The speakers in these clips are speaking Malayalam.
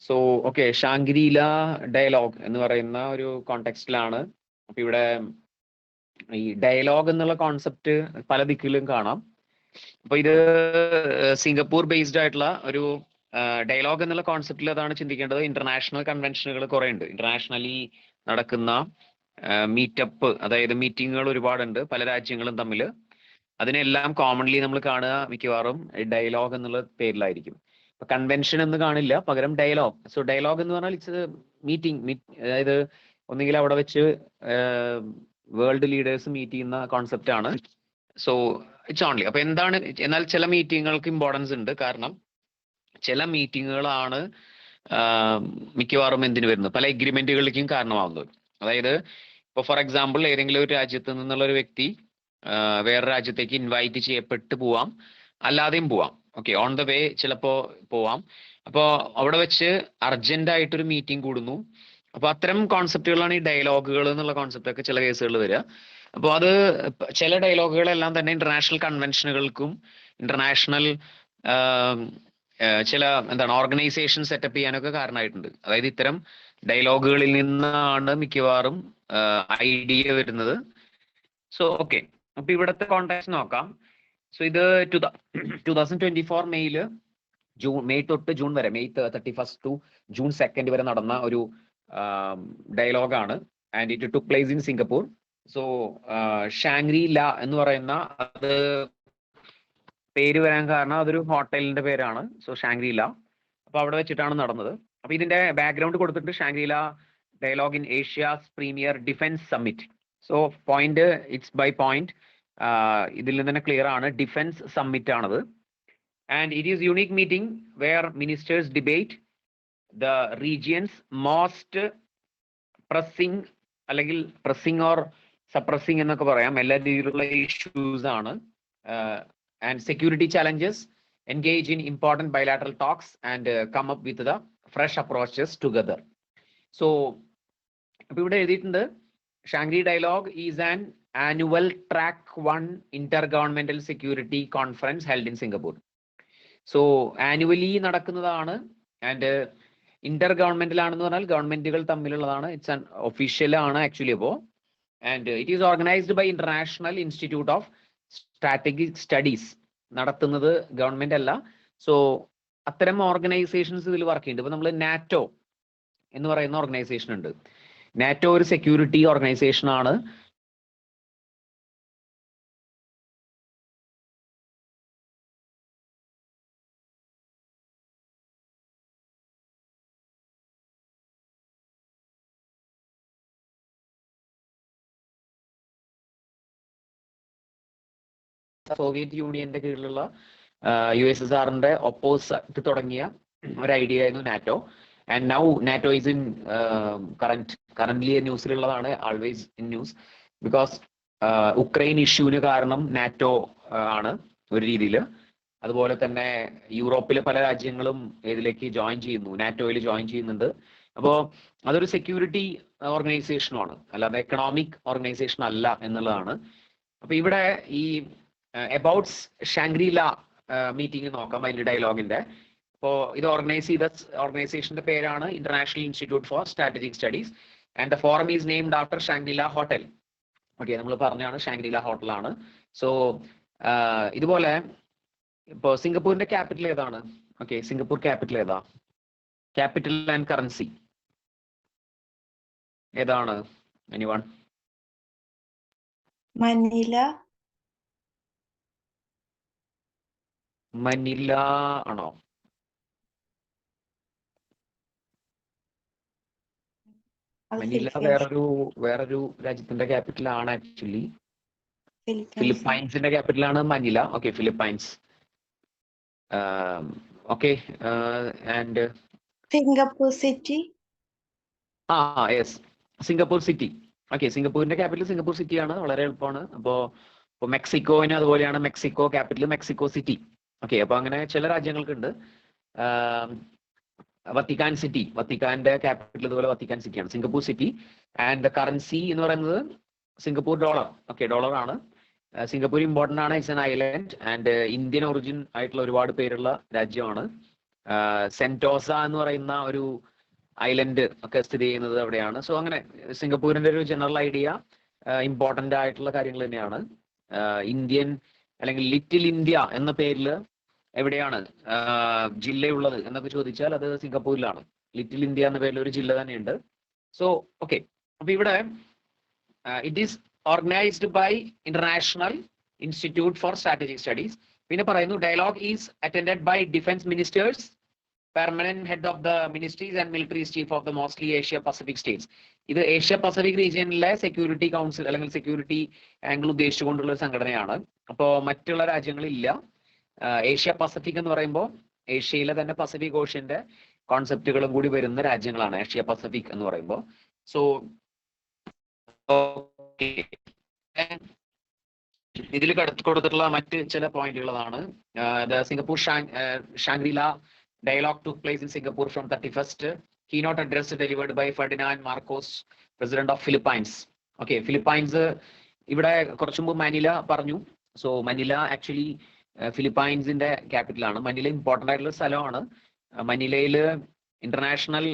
സോ ഓക്കെ, ഷാങ്ക്രീല ഡയലോഗ് എന്ന് പറയുന്ന ഒരു കോണ്ടെക്സ്റ്റിലാണ്. അപ്പൊ ഇവിടെ ഈ ഡയലോഗ് എന്നുള്ള കോൺസെപ്റ്റ് പല ദിക്കിലും കാണാം. അപ്പൊ ഇത് സിംഗപ്പൂർ ബേസ്ഡ് ആയിട്ടുള്ള ഒരു ഡയലോഗ് എന്നുള്ള കോൺസെപ്റ്റിൽ അതാണ് ചിന്തിക്കേണ്ടത്. ഇന്റർനാഷണൽ കൺവെൻഷനുകൾ കുറെ ഉണ്ട്. ഇന്റർനാഷണലി നടക്കുന്ന മീറ്റപ്പ്, അതായത് മീറ്റിങ്ങുകൾ ഒരുപാടുണ്ട് പല രാജ്യങ്ങളും തമ്മിൽ. അതിനെല്ലാം കോമൺലി നമ്മൾ കാണുക മിക്കവാറും ഡയലോഗ് എന്നുള്ള പേരിലായിരിക്കും. ഇപ്പൊ കൺവെൻഷൻ എന്ന് കാണില്ല, പകരം ഡയലോഗ്. സോ ഡയലോഗ് എന്ന് പറഞ്ഞാൽ ഇറ്റ്സ് മീറ്റിംഗ്, അതായത് ഒന്നുകിൽ അവിടെ വെച്ച് വേൾഡ് ലീഡേഴ്സ് മീറ്റ് ചെയ്യുന്ന കോൺസെപ്റ്റ് ആണ്. So it's only. അപ്പൊ എന്താണ്, എന്നാൽ ചില മീറ്റിങ്ങുകൾക്ക് ഇമ്പോർട്ടൻസ് ഉണ്ട്. കാരണം ചില മീറ്റിങ്ങുകളാണ് മിക്കവാറും എന്തിനു വരുന്നത്, പല എഗ്രിമെന്റുകളിലേക്കും കാരണമാവുന്നത്. അതായത് ഇപ്പൊ ഫോർ എക്സാമ്പിൾ, ഏതെങ്കിലും ഒരു രാജ്യത്ത് നിന്നുള്ള ഒരു വ്യക്തി വേറെ രാജ്യത്തേക്ക് ഇൻവൈറ്റ് ചെയ്യപ്പെട്ട് പോവാം, അല്ലാതെയും പോവാം. ഓക്കെ, ഓൺ ദ വേ ചിലപ്പോ പോവാം. അപ്പോൾ അവിടെ വെച്ച് അർജന്റ് ആയിട്ടൊരു മീറ്റിംഗ് കൂടുന്നു. അപ്പൊ അത്തരം കോൺസെപ്റ്റുകളാണ് ഈ ഡയലോഗുകൾ എന്നുള്ള കോൺസെപ്റ്റ് ഒക്കെ ചില കേസുകളിൽ വരിക. അപ്പോൾ അത് ചില ഡയലോഗുകളെല്ലാം തന്നെ ഇന്റർനാഷണൽ കൺവെൻഷനുകൾക്കും ഇന്റർനാഷണൽ ചില എന്താണ് ഓർഗനൈസേഷൻ സെറ്റപ്പ് ചെയ്യാനൊക്കെ കാരണമായിട്ടുണ്ട്. അതായത് ഇത്തരം ഡയലോഗുകളിൽ നിന്നാണ് മിക്കവാറും ഐഡിയ വരുന്നത്. സോ ഓക്കെ, അപ്പൊ ഇവിടുത്തെ കോണ്ടാക്ട് നോക്കാം. സോ ഇത് 2024 മെയ് തൊട്ട് ജൂൺ വരെ, മെയ് 31 ടു ജൂൺ 2 വരെ നടന്ന ഒരു ഡയലോഗാണ്. And it took place in Singapore. So Shangri-La എന്ന് പറയുന്ന അത് പേര് വരാൻ കാരണം അതൊരു ഹോട്ടലിന്റെ പേരാണ്. So Shangri-La. അപ്പൊ അവിടെ വെച്ചിട്ടാണ് നടന്നത്. അപ്പൊ ഇതിന്റെ ബാക്ക്ഗ്രൗണ്ട് കൊടുത്തിട്ട് Shangri-La dialogue in Asia's premier defence summit. So point, it's by point ഇതിൽ നിന്ന് തന്നെ ക്ലിയർ ആണ്, ഡിഫൻസ് സമ്മിറ്റ് ആണത്. And it is unique meeting where ministers debate the region's most pressing, അല്ലെങ്കിൽ പ്രസ്സിംഗ് ഓർ സപ്രസ്സിംഗ് എന്നൊക്കെ പറയാം, എല്ലാ രീതിയിലുള്ള ഇഷ്യൂസ് ആണ്. And security challenges, engage in important bilateral talks and come up with the fresh approaches together. So ഇപ്പൊ ഇവിടെ എഴുതിയിട്ടുണ്ട്, Shangri dialogue is an annual track 1 intergovernmental security conference held in Singapore. So annually നടക്കുന്നതാണ്. ആൻഡ് ഇന്റർ ഗവൺമെന്റൽ ആണെന്ന് പറഞ്ഞാൽ ഗവൺമെന്റുകൾ തമ്മിലുള്ളതാണ്. ഇറ്റ്സ് ആൻ ഒഫീഷ്യൽ ആണ് ആക്ച്വലി. അപ്പോ and it is organised by International Institute of Strategic Studies. നടത്തുന്നത് ഗവൺമെന്റ് അല്ല. സോ അത്തരം ഓർഗനൈസേഷൻസ് ഇതിൽ വർക്ക് ചെയ്യുന്നുണ്ട്. ഇപ്പൊ നമ്മൾ നാറ്റോ എന്ന് പറയുന്ന ഓർഗനൈസേഷൻ ഉണ്ട്. നാറ്റോ ഒരു സെക്യൂരിറ്റി ഓർഗനൈസേഷൻ ആണ്. സോവിയറ്റ് യൂണിയന്റെ കീഴിലുള്ള USSRന്റെ ഒപ്പോസിറ്റ് തുടങ്ങിയ ഒരു ഐഡിയ ആയിരുന്നു NATO. And now NATO is in currently ന്യൂസിലുള്ളതാണ്, always in news. Because Ukraine ഇഷ്യൂവിന് കാരണം നാറ്റോ ആണ് ഒരു രീതിയിൽ. അതുപോലെ തന്നെ യൂറോപ്പിലെ പല രാജ്യങ്ങളും ഇതിലേക്ക് ജോയിൻ ചെയ്യുന്നു, നാറ്റോയിൽ ജോയിൻ ചെയ്യുന്നുണ്ട്. അപ്പോൾ അതൊരു സെക്യൂരിറ്റി ഓർഗനൈസേഷനുമാണ്, അല്ലാതെ എക്കണോമിക് ഓർഗനൈസേഷൻ അല്ല എന്നുള്ളതാണ്. അപ്പൊ ഇവിടെ ഈ എബൌട്ട്സ് ഷാങ്ക്രീല മീറ്റിംഗ് നോക്കാം, അതിന്റെ ഡയലോഗിന്റെ. അപ്പോൾ ഇത് ഓർഗനൈസ് ചെയ്ത ഓർഗനൈസേഷന്റെ പേരാണ് International Institute for Strategic Studies. And the forum is named after Shangri-La hotel. Okay, നമ്മൾ പറഞ്ഞാണ് ഷാങ്ക്രീല ഹോട്ടലാണ്. സോ ഇതുപോലെ ഇപ്പോ സിംഗപ്പൂരിന്റെ ക്യാപിറ്റൽ ഏതാണ്? ഓക്കെ, സിംഗപ്പൂർ ക്യാപിറ്റൽ ഏതാ? ക്യാപിറ്റൽ ആൻഡ് കറൻസി ഏതാണ്? എനിവൺ? മനില. മനില ആണോ? മനില വേറൊരു രാജ്യത്തിന്റെ ക്യാപിറ്റൽ ആണ് ആക്ച്വലി. ഫിലിപ്പൈൻസിന്റെ ക്യാപിറ്റലാണ് Manila. Okay, Philippines. Okay, and Singapore city. Yes, Singapore city. Okay, സിംഗപ്പൂരിന്റെ ക്യാപിറ്റൽ സിംഗപ്പൂർ സിറ്റി ആണ്. വളരെ എളുപ്പമാണ്. അപ്പോ മെക്സിക്കോന് അതുപോലെയാണ്, Mexico capital Mexico city. Okay, അപ്പൊ അങ്ങനെ ചില രാജ്യങ്ങൾക്കുണ്ട്. വത്തിക്കാൻ സിറ്റി, വത്തിക്കാന്റെ ക്യാപിറ്റൽ ഇതുപോലെ വത്തിക്കാൻ സിറ്റിയാണ്, സിംഗപ്പൂർ സിറ്റി. ആൻഡ് കറൻസി എന്ന് പറയുന്നത് സിംഗപ്പൂർ ഡോളർ. ഓക്കെ, ഡോളർ ആണ്. സിംഗപ്പൂർ ഇമ്പോർട്ടന്റ് ആണ്, it's an island. And Indian origin ആയിട്ടുള്ള ഒരുപാട് പേരുള്ള രാജ്യമാണ്. സെന്റോസ എന്ന് പറയുന്ന ഒരു ഐലൻഡ് ഒക്കെ സ്ഥിതി ചെയ്യുന്നത് അവിടെയാണ്. സോ അങ്ങനെ സിംഗപ്പൂരിന്റെ ഒരു ജനറൽ ഐഡിയ ഇമ്പോർട്ടന്റ് ആയിട്ടുള്ള കാര്യങ്ങൾ തന്നെയാണ്. ഇന്ത്യൻ അല്ലെങ്കിൽ ലിറ്റിൽ ഇന്ത്യ എന്ന പേരിൽ എവിടെയാണ് ജില്ലയുള്ളത് എന്നൊക്കെ ചോദിച്ചാൽ അത് സിംഗപ്പൂരിലാണ്. ലിറ്റിൽ ഇന്ത്യ എന്ന പേരിൽ ഒരു ജില്ല തന്നെയുണ്ട്. സോ ഓക്കെ, അപ്പൊ ഇവിടെ it is organised by International Institute for Strategic Studies. പിന്നെ പറയുന്നു dialogue is attended by defence ministers, permanent head of the ministries and military chief of the mostly Asia Pacific states. ഇത് ഏഷ്യ പസഫിക് റീജിയനിലെ സെക്യൂരിറ്റി കൗൺസിൽ അല്ലെങ്കിൽ സെക്യൂരിറ്റി ആംഗിൾ ഉദ്ദേശിച്ചുകൊണ്ടുള്ള ഒരു സംഘടനയാണ്. അപ്പോൾ മറ്റുള്ള രാജ്യങ്ങളില്ല. ഏഷ്യ പസഫിക് എന്ന് പറയുമ്പോൾ ഏഷ്യയിലെ തന്നെ പസഫിക് ഓഷ്യന്റെ കോൺസെപ്റ്റുകളും കൂടി വരുന്ന രാജ്യങ്ങളാണ് ഏഷ്യ പസഫിക് എന്ന് പറയുമ്പോൾ. സോ ഇതിൽ കൊടുത്തിട്ടുള്ള മറ്റ് ചില പോയിന്റുകളാണ് Singapore ഷാങ്ഗ്രി-ല dialogue took place in Singapore from 31st. Keynote address delivered by Ferdinand Marcos, President of Philippines. Okay, Philippines ഇവിടെ കുറച്ചു മുമ്പ് മനില പറഞ്ഞു. സോ മനില ആക്ച്വലി ഫിലിപ്പൈൻസിന്റെ ക്യാപിറ്റൽ ആണ്. മനില ഇമ്പോർട്ടന്റ് ആയിട്ടുള്ള സ്ഥലമാണ്. മനിലയിൽ ഇന്റർനാഷണൽ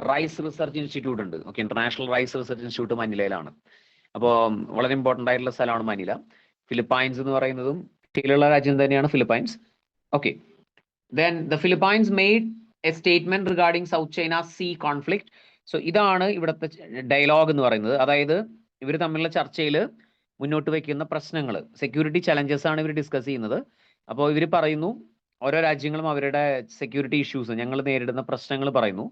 റൈസ് റിസർച്ച് ഇൻസ്റ്റിറ്റ്യൂട്ട് ഉണ്ട്. Okay, International Rice Research Institute മനിലയിലാണ്. അപ്പോൾ വളരെ ഇമ്പോർട്ടന്റ് ആയിട്ടുള്ള സ്ഥലമാണ് മനില. ഫിലിപ്പൈൻസ് എന്ന് പറയുന്നതും കീഴിലുള്ള രാജ്യം തന്നെയാണ് Philippines. Okay, then the Philippines made a statement regarding South China Sea conflict. So ഇതാണ് ഇവിടുത്തെ ഡയലോഗ് എന്ന് പറയുന്നത്. അതായത് ഇവർ തമ്മിലുള്ള ചർച്ചയിൽ മുന്നോട്ട് വയ്ക്കുന്ന പ്രശ്നങ്ങൾ, സെക്യൂരിറ്റി ചലഞ്ചസ് ആണ് ഇവർ ഡിസ്കസ് ചെയ്യുന്നത്. അപ്പോൾ ഇവർ പറയുന്നു ഓരോ രാജ്യങ്ങളും അവരുടെ സെക്യൂരിറ്റി ഇഷ്യൂസ്, ഞങ്ങൾ നേരിടുന്ന പ്രശ്നങ്ങൾ പറയുന്നു.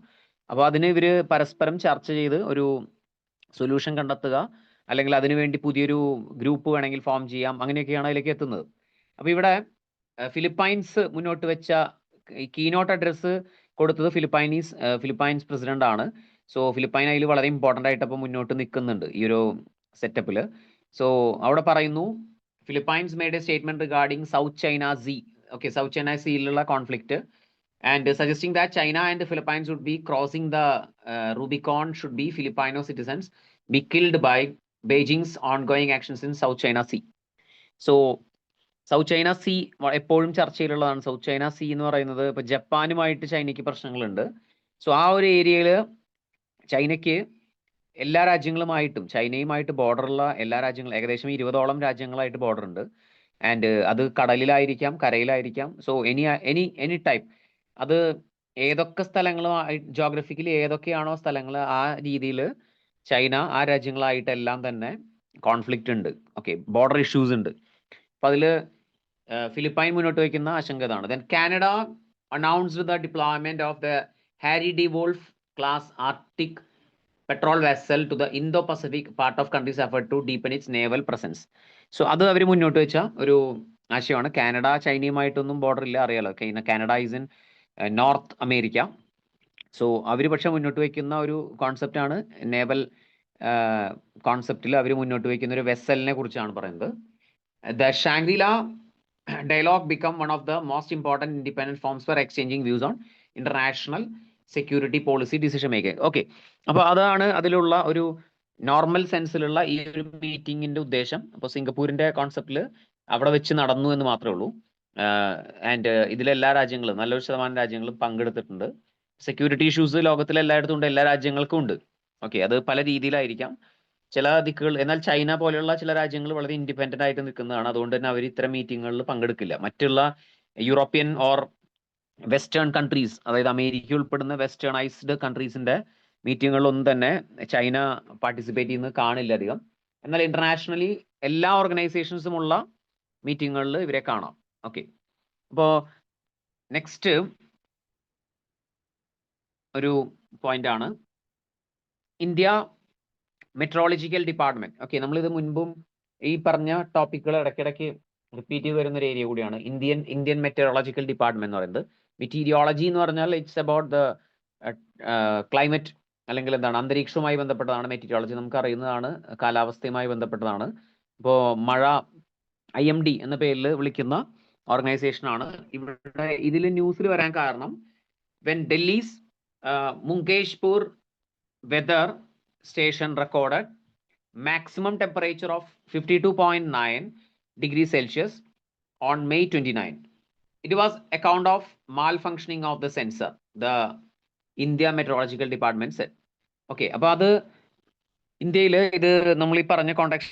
അപ്പോൾ അതിന് ഇവർ പരസ്പരം ചർച്ച ചെയ്ത് ഒരു സൊല്യൂഷൻ കണ്ടെത്തുക, അല്ലെങ്കിൽ അതിനുവേണ്ടി പുതിയൊരു ഗ്രൂപ്പ് വേണമെങ്കിൽ ഫോം ചെയ്യാം, അങ്ങനെയൊക്കെയാണ് അതിലേക്ക് എത്തുന്നത്. അപ്പോൾ ഇവിടെ ഫിലിപ്പൈൻസ് മുന്നോട്ട് വെച്ച കീനോട്ട് അഡ്രസ്സ് കൊടുത്തത് ഫിലിപ്പൈൻസ് പ്രസിഡന്റ് ആണ്. സോ ഫിലിപ്പൈൻ അതിൽ വളരെ ഇമ്പോർട്ടൻ്റ് ആയിട്ട് അപ്പോൾ മുന്നോട്ട് നിൽക്കുന്നുണ്ട് ഈ ഒരു സെറ്റപ്പിൽ. സോ അവിടെ പറയുന്നു Philippines made a statement regarding South China Sea. Okay, South China സീയിലുള്ള conflict and suggesting that China and Philippines would be crossing the Rubicon should be Filipino citizens be killed by Beijing's ongoing actions in South China Sea. So South China Sea എപ്പോഴും ചർച്ചയിലുള്ളതാണ്. സൗത്ത് ചൈന സീ എന്ന് പറയുന്നത് ഇപ്പൊ ജപ്പാനുമായിട്ട് ചൈനയ്ക്ക് പ്രശ്നങ്ങളുണ്ട്. സോ ആ ഒരു ഏരിയയിൽ ചൈനയ്ക്ക് എല്ലാ രാജ്യങ്ങളുമായിട്ടും, ചൈനയുമായിട്ട് ബോർഡറുള്ള എല്ലാ രാജ്യങ്ങളും, ഏകദേശം 20ഓളം രാജ്യങ്ങളായിട്ട് ബോർഡർ ഉണ്ട്. ആൻഡ് അത് കടലിലായിരിക്കാം, കരയിലായിരിക്കാം. സോ എനി ടൈപ്പ്, അത് ഏതൊക്കെ സ്ഥലങ്ങളുമായി ജോഗ്രഫിക്കലി ഏതൊക്കെയാണോ സ്ഥലങ്ങൾ, ആ രീതിയിൽ ചൈന ആ രാജ്യങ്ങളായിട്ടെല്ലാം തന്നെ കോൺഫ്ലിക്റ്റ് ഉണ്ട്. ഓക്കെ, ബോർഡർ ഇഷ്യൂസ് ഉണ്ട്. അപ്പൊ അതിൽ ഫിലിപ്പൈൻ മുന്നോട്ട് വയ്ക്കുന്ന ആശങ്കതാണ്. Then Canada announced the deployment of the Harry DeWolf class Arctic patrol vessel to the Indo Pacific part of country's effort to deepen its naval presence. So അത് അവർ മുന്നോട്ട് വെച്ച ഒരു ആശയമാണ്. കാനഡ ചൈനയുമായിട്ടൊന്നും ബോർഡർ ഇല്ല, അറിയാലോ. Canada is in North America. So അവർ പക്ഷെ മുന്നോട്ട് വയ്ക്കുന്ന ഒരു കോൺസെപ്റ്റാണ്, നേവൽ കോൺസെപ്റ്റിൽ അവർ മുന്നോട്ട് വയ്ക്കുന്ന ഒരു വെസലിനെ കുറിച്ചാണ് പറയുന്നത്. The Shangri-La dialogue become one of the most important independent forms for exchanging views on international security policy decision making. Okay, അപ്പോൾ അതാണ് അതിലുള്ള ഒരു നോർമൽ സെൻസിലുള്ള ഈ ഒരു മീറ്റിംഗിന്റെ ഉദ്ദേശം. അപ്പോൾ സിംഗപ്പൂരിന്റെ കോൺസെപ്റ്റിൽ അവിടെ വെച്ച് നടന്നു എന്ന് മാത്രമേ ഉള്ളൂ. ആൻഡ് ഇതിലെല്ലാ രാജ്യങ്ങളും, നല്ലൊരു ശതമാനം രാജ്യങ്ങളും പങ്കെടുത്തിട്ടുണ്ട്. സെക്യൂരിറ്റി ഇഷ്യൂസ് ലോകത്തിലെ എല്ലായിടത്തും ഉണ്ട്, എല്ലാ രാജ്യങ്ങൾക്കും ഉണ്ട്. ഓക്കെ, അത് പല രീതിയിലായിരിക്കാം. ചില ദിക്കുകൾ, എന്നാൽ ചൈന പോലെയുള്ള ചില രാജ്യങ്ങൾ വളരെ ഇൻഡിപെൻഡന്റ് ആയിട്ട് നിൽക്കുന്നതാണ്. അതുകൊണ്ട് തന്നെ അവർ ഇത്തരം മീറ്റിങ്ങുകളിൽ പങ്കെടുക്കില്ല. മറ്റുള്ള യൂറോപ്യൻ ഓർ വെസ്റ്റേൺ കൺട്രീസ്, അതായത് അമേരിക്ക ഉൾപ്പെടുന്ന വെസ്റ്റേണൈസ്ഡ് കൺട്രീസിന്റെ മീറ്റിങ്ങുകളിലൊന്നും തന്നെ ചൈന പാർട്ടിസിപ്പേറ്റ് ചെയ്യുന്നത് കാണില്ല അധികം. എന്നാൽ ഇന്റർനാഷണലി എല്ലാ ഓർഗനൈസേഷൻസും ഉള്ള മീറ്റിങ്ങുകളിൽ ഇവരെ കാണാം. ഓക്കെ, അപ്പോൾ നെക്സ്റ്റ് ഒരു പോയിന്റ് ആണ് ഇന്ത്യ മെട്രോളജിക്കൽ ഡിപ്പാർട്ട്മെന്റ്. ഓക്കെ, നമ്മളിത് മുൻപും ഈ പറഞ്ഞ ടോപ്പിക്കുകൾ ഇടയ്ക്കിടയ്ക്ക് റിപ്പീറ്റ് ചെയ്ത് വരുന്ന ഒരു ഏരിയ കൂടിയാണ് ഇന്ത്യൻ മെറ്ററോളജിക്കൽ ഡിപ്പാർട്ട്മെന്റ് എന്ന് പറയുന്നത്. മെറ്റീരിയോളജി എന്ന് പറഞ്ഞാൽ ഇറ്റ്സ് അബൌട്ട് ദ ക്ലൈമറ്റ്, അല്ലെങ്കിൽ എന്താണ്, അന്തരീക്ഷവുമായി ബന്ധപ്പെട്ടതാണ് മെറ്റീരിയോളജി. നമുക്ക് അറിയുന്നതാണ്, കാലാവസ്ഥയുമായി ബന്ധപ്പെട്ടതാണ്. ഇപ്പോൾ മഴ IMD എന്ന പേരിൽ വിളിക്കുന്ന ഓർഗനൈസേഷനാണ്. ഇവിടെ ഇതിൽ ന്യൂസിൽ വരാൻ കാരണം when Delhi's Mungeshpur weather station recorded maximum temperature of 52.9 degrees Celsius on May 29. it was account of malfunctioning of the sensor, the India Meteorological Department said. Okay, അപ്പോൾ അത് ഇന്ത്യയിൽ ഇത് നമ്മൾ ഈ പറഞ്ഞ കോണ്ടാക്ട്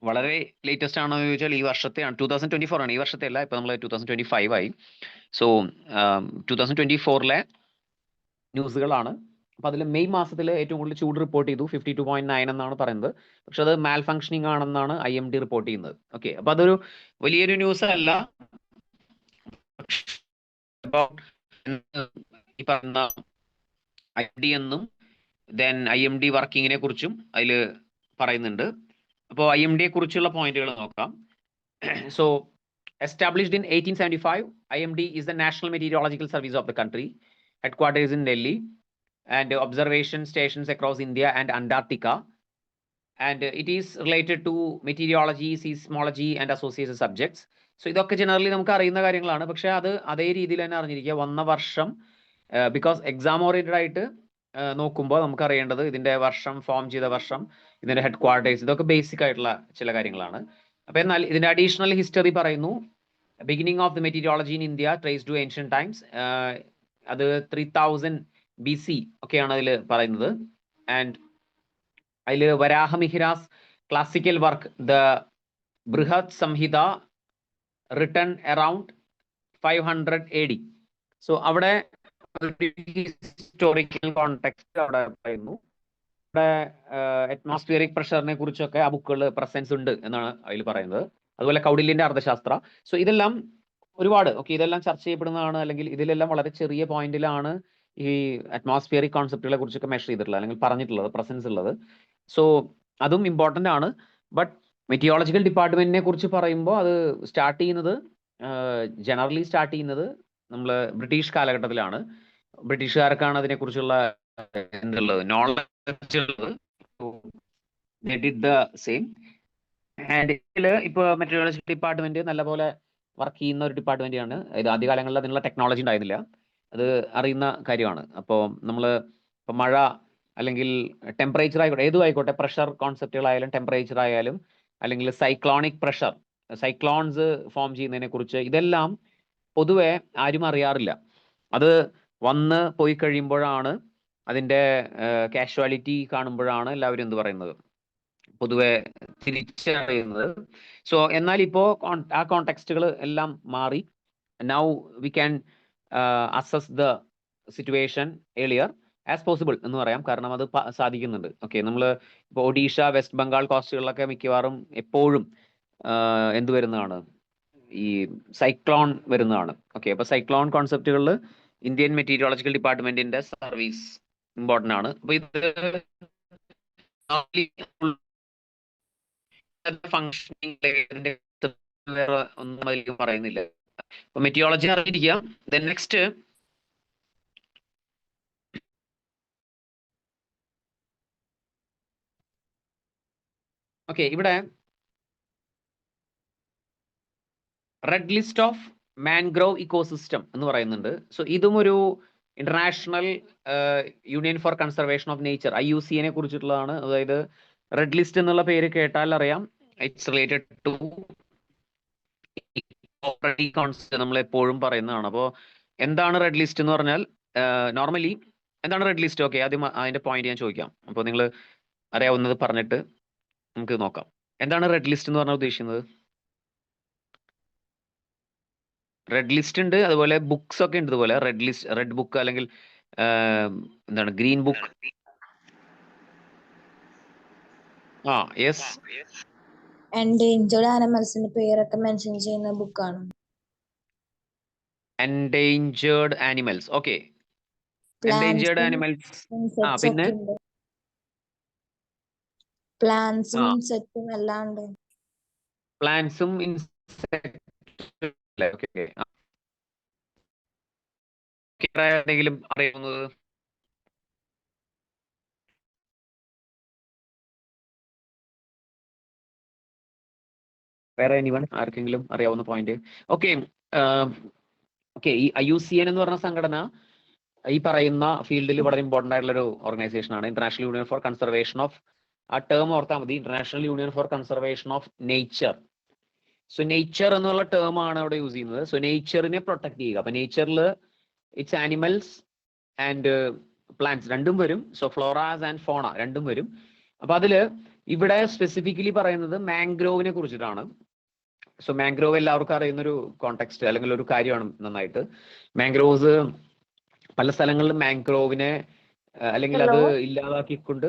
വളരെ ലേറ്റസ്റ്റ് ആണോ എന്ന് ചോദിച്ചാൽ ഈ വർഷത്തെയാണ്, 2024 ആണ്, ഈ വർഷത്തെ അല്ല. ഇപ്പൊ നമ്മൾ 2025 ആയി. സോ 2024 ന്യൂസുകളാണ്. അപ്പൊ അതിൽ മെയ് മാസത്തിൽ ഏറ്റവും കൂടുതൽ ചൂട് റിപ്പോർട്ട് ചെയ്തു 52.9 എന്നാണ് പറയുന്നത്. പക്ഷെ അത് മാൽ ഫംഗ്ഷനിങ് ആണെന്നാണ് IMD റിപ്പോർട്ട് ചെയ്യുന്നത്. ഓക്കെ, അപ്പൊ അതൊരു വലിയൊരു ന്യൂസ് അല്ല. ഈ പറഞ്ഞ IMD എന്നും ദെൻ IMD വർക്കിങ്ങിനെ കുറിച്ചും അതിൽ പറയുന്നുണ്ട്. അപ്പോൾ IMD കുറിച്ചുള്ള പോയിന്റുകൾ നോക്കാം. So established in 1875, IMD is the National Meteorological Service of the country. Headquarters in Delhi and observation stations across India and Antarctica. And it is related to meteorology, seismology and associated subjects. So ഇതൊക്കെ ജനറലി നമുക്ക് അറിയുന്ന കാര്യങ്ങളാണ്. പക്ഷെ അത് അതേ രീതിയിൽ തന്നെ അറിഞ്ഞിരിക്കുക. വന്ന വർഷം ബിക്കോസ് എക്സാം ഓറിയന്റഡ് ആയിട്ട് നോക്കുമ്പോൾ നമുക്ക് അറിയേണ്ടത് ഇതിന്റെ വർഷം, ഫോം ചെയ്ത വർഷം, ഇതിന്റെ ഹെഡ് ക്വാർട്ടേഴ്സ്, ഇതൊക്കെ ബേസിക് ആയിട്ടുള്ള ചില കാര്യങ്ങളാണ്. അപ്പൊ എന്നാൽ ഇതിന്റെ അഡീഷണൽ ഹിസ്റ്ററി പറയുന്നു. Beginning of the meteorology in India trace to ancient times. അത് 3000 BC ഒക്കെയാണ് അതിൽ പറയുന്നത്. ആൻഡ് അതിൽ വരാഹമിഹിരാസ് classical work the Brihat Samhita written around 500 AD. So അവിടെ ഹിസ്റ്റോറിക്കൽ കോണ്ടെക്സ്റ്റ് അവിടെ പറയുന്നു. ഇവിടെ അറ്റ്മോസ്ഫിയറിക് പ്രഷറിനെ കുറിച്ചൊക്കെ ആ ബുക്കുകൾ പ്രസൻസ് ഉണ്ട് എന്നാണ് അതിൽ പറയുന്നത്. അതുപോലെ കൗടില്യന്റെ അർത്ഥശാസ്ത്ര. സോ ഇതെല്ലാം ഒരുപാട് ഇതെല്ലാം ചർച്ച ചെയ്യപ്പെടുന്നതാണ്, അല്ലെങ്കിൽ ഇതിലെല്ലാം വളരെ ചെറിയ പോയിന്റിലാണ് ഈ അറ്റ്മോസ്ഫിയറിക് കോൺസെപ്റ്റുകളെ കുറിച്ചൊക്കെ മെഷർ ചെയ്തിട്ടുള്ളത് അല്ലെങ്കിൽ പറഞ്ഞിട്ടുള്ളത്, പ്രസൻസ് ഉള്ളത്. സോ അതും ഇമ്പോർട്ടൻ്റ് ആണ്. ബട്ട് മെറ്റിയോളജിക്കൽ ഡിപ്പാർട്ട്മെന്റിനെ കുറിച്ച് പറയുമ്പോൾ അത് സ്റ്റാർട്ട് ചെയ്യുന്നത് ജനറലി സ്റ്റാർട്ട് ചെയ്യുന്നത് നമ്മൾ ബ്രിട്ടീഷ് കാലഘട്ടത്തിലാണ്. ബ്രിട്ടീഷുകാർക്കാണ് അതിനെക്കുറിച്ചുള്ള എന്തുള്ളത്, നോളജ് ഉള്ളത്. സെയിം. ആൻഡ് ഇതില് ഇപ്പൊ മെറ്റീരിയോളജി ഡിപ്പാർട്ട്മെന്റ് നല്ലപോലെ വർക്ക് ചെയ്യുന്ന ഒരു ഡിപ്പാർട്ട്മെന്റ് ആണ്. ഇത് ആദ്യകാലങ്ങളിൽ അതിനുള്ള ടെക്നോളജി ഉണ്ടായിരുന്നില്ല, അത് അറിയുന്ന കാര്യമാണ്. അപ്പോൾ നമ്മൾ ഇപ്പൊ മഴ അല്ലെങ്കിൽ ടെമ്പറേച്ചർ ആയിക്കോട്ടെ, ഏതും ആയിക്കോട്ടെ, പ്രഷർ കോൺസെപ്റ്റുകളായാലും ടെമ്പറേച്ചർ ആയാലും അല്ലെങ്കിൽ സൈക്ലോണിക് പ്രഷർ, സൈക്ലോൺസ് ഫോം ചെയ്യുന്നതിനെ കുറിച്ച് ഇതെല്ലാം പൊതുവെ ആരും അറിയാറില്ല. അത് വന്ന് പോയി കഴിയുമ്പോഴാണ്, അതിന്റെ കാഷ്വാലിറ്റി കാണുമ്പോഴാണ് എല്ലാവരും എന്ത് പറയുന്നത്, പൊതുവെ തിരിച്ചറിയുന്നത്. സോ എന്നാൽ ഇപ്പോ ആ കോണ്ടെക്സ്റ്റുകൾ എല്ലാം മാറി. Now we can assess the situation earlier as possible എന്ന് പറയാം, കാരണം അത് സാധിക്കുന്നുണ്ട്. ഓക്കെ, നമ്മൾ ഇപ്പോൾ ഒഡീഷ, വെസ്റ്റ് ബംഗാൾ കോസ്റ്റുകളിലൊക്കെ മിക്കവാറും എപ്പോഴും എന്ത് വരുന്നതാണ്, ഈ സൈക്ലോൺ വരുന്നതാണ്. ഓക്കെ, അപ്പൊ സൈക്ലോൺ കോൺസെപ്റ്റുകളിൽ ഇന്ത്യൻ മെറ്റീരിയോളജിക്കൽ ഡിപ്പാർട്ട്മെന്റിന്റെ സർവീസ് ഇമ്പോർട്ടൻ്റ് ആണ്. അപ്പൊ ഇത് ഫംഗ്ഷനിങ് വേറെ ഒന്നും അധികം പറയുന്നില്ല. അപ്പൊ മെറ്റിയോളജി അറിഞ്ഞിരിക്കുക. ദെൻ നെക്സ്റ്റ് ഓക്കെ, ഇവിടെ red list of mangrove ecosystem എന്ന് പറയുന്നുണ്ട്. സോ ഇതും ഒരു International Union for Conservation of Nature IUCN കുറിച്ചിട്ടുള്ളതാണ്. അതായത് റെഡ് ലിസ്റ്റ് എന്നുള്ള പേര് കേട്ടാൽ അറിയാം, ഇറ്റ്സ് റിലേറ്റഡ് ടു നമ്മൾ എപ്പോഴും പറയുന്നതാണ്. അപ്പോൾ എന്താണ് റെഡ് ലിസ്റ്റ് എന്ന് പറഞ്ഞാൽ, നോർമലി എന്താണ് റെഡ് ലിസ്റ്റ്? ഓക്കെ, ആദ്യം അതിന്റെ പോയിന്റ് ഞാൻ ചോദിക്കാം. അപ്പോൾ നിങ്ങൾ അറിയാവുന്നത് പറഞ്ഞിട്ട് നമുക്ക് നോക്കാം. എന്താണ് റെഡ് ലിസ്റ്റ് എന്ന് പറഞ്ഞാൽ ഉദ്ദേശിക്കുന്നത്? റെഡ് ലിസ്റ്റ് ഉണ്ട്, അതുപോലെ ബുക്സ് ഒക്കെ ഉണ്ട്. ഇതുപോലെ റെഡ് ലിസ്റ്റ്, റെഡ് ബുക്ക് അല്ലെങ്കിൽ എന്താണ് ഗ്രീൻ ബുക്ക്. യെസ്, എൻഡേഞ്ചേർഡ് ആനിമൽസിന്റെ പേരൊക്കെ മെൻഷൻ ചെയ്യുന്ന ബുക്കാണ്. Endangered animals. Okay, endangered animals. പിന്നെ പ്ലാന്റ്സും ഇൻസെക്റ്റും എല്ലാം ഉണ്ട്. പ്ലാന്റ്സും എന്തെങ്കിലും അറിയുന്നത്? വേറെ എനിവൺ, ആർക്കെങ്കിലും അറിയാവുന്ന പോയിന്റ്? ഓക്കെ, ഓക്കെ, ഈ IUCN എന്ന് പറഞ്ഞ സംഘടന ഈ പറയുന്ന ഫീൽഡിൽ വളരെ ഇമ്പോർട്ടന്റ് ആയിട്ടുള്ള ഒരു ഓർഗനൈസേഷൻ ആണ്. International Union for Conservation of, ആ ടേം ഓർത്താൽ മതി, International Union for Conservation of Nature. So nature എന്നുള്ള ടേം ആണ് അവിടെ യൂസ് ചെയ്യുന്നത്. സോ നേച്ചറിനെ പ്രൊട്ടക്ട് ചെയ്യുക. അപ്പൊ നേച്ചറിൽ ഇറ്റ്സ് ആനിമൽസ് ആൻഡ് പ്ലാന്റ്സ് രണ്ടും വരും. സോ ഫ്ലോറാസ് ആൻഡ് ഫോണ രണ്ടും വരും. അപ്പൊ അതില് ഇവിടെ സ്പെസിഫിക്കലി പറയുന്നത് മാംഗ്രോവിനെ കുറിച്ചിട്ടാണ്. സോ മാംഗ്രോവ് എല്ലാവർക്കും അറിയുന്ന ഒരു കോണ്ടെക്സ്റ്റ് അല്ലെങ്കിൽ ഒരു കാര്യമാണ് നന്നായിട്ട്. മാംഗ്രോവ്സ് പല സ്ഥലങ്ങളിലും മാംഗ്രോവിനെ അല്ലെങ്കിൽ അത് ഇല്ലാതാക്കിക്കൊണ്ട്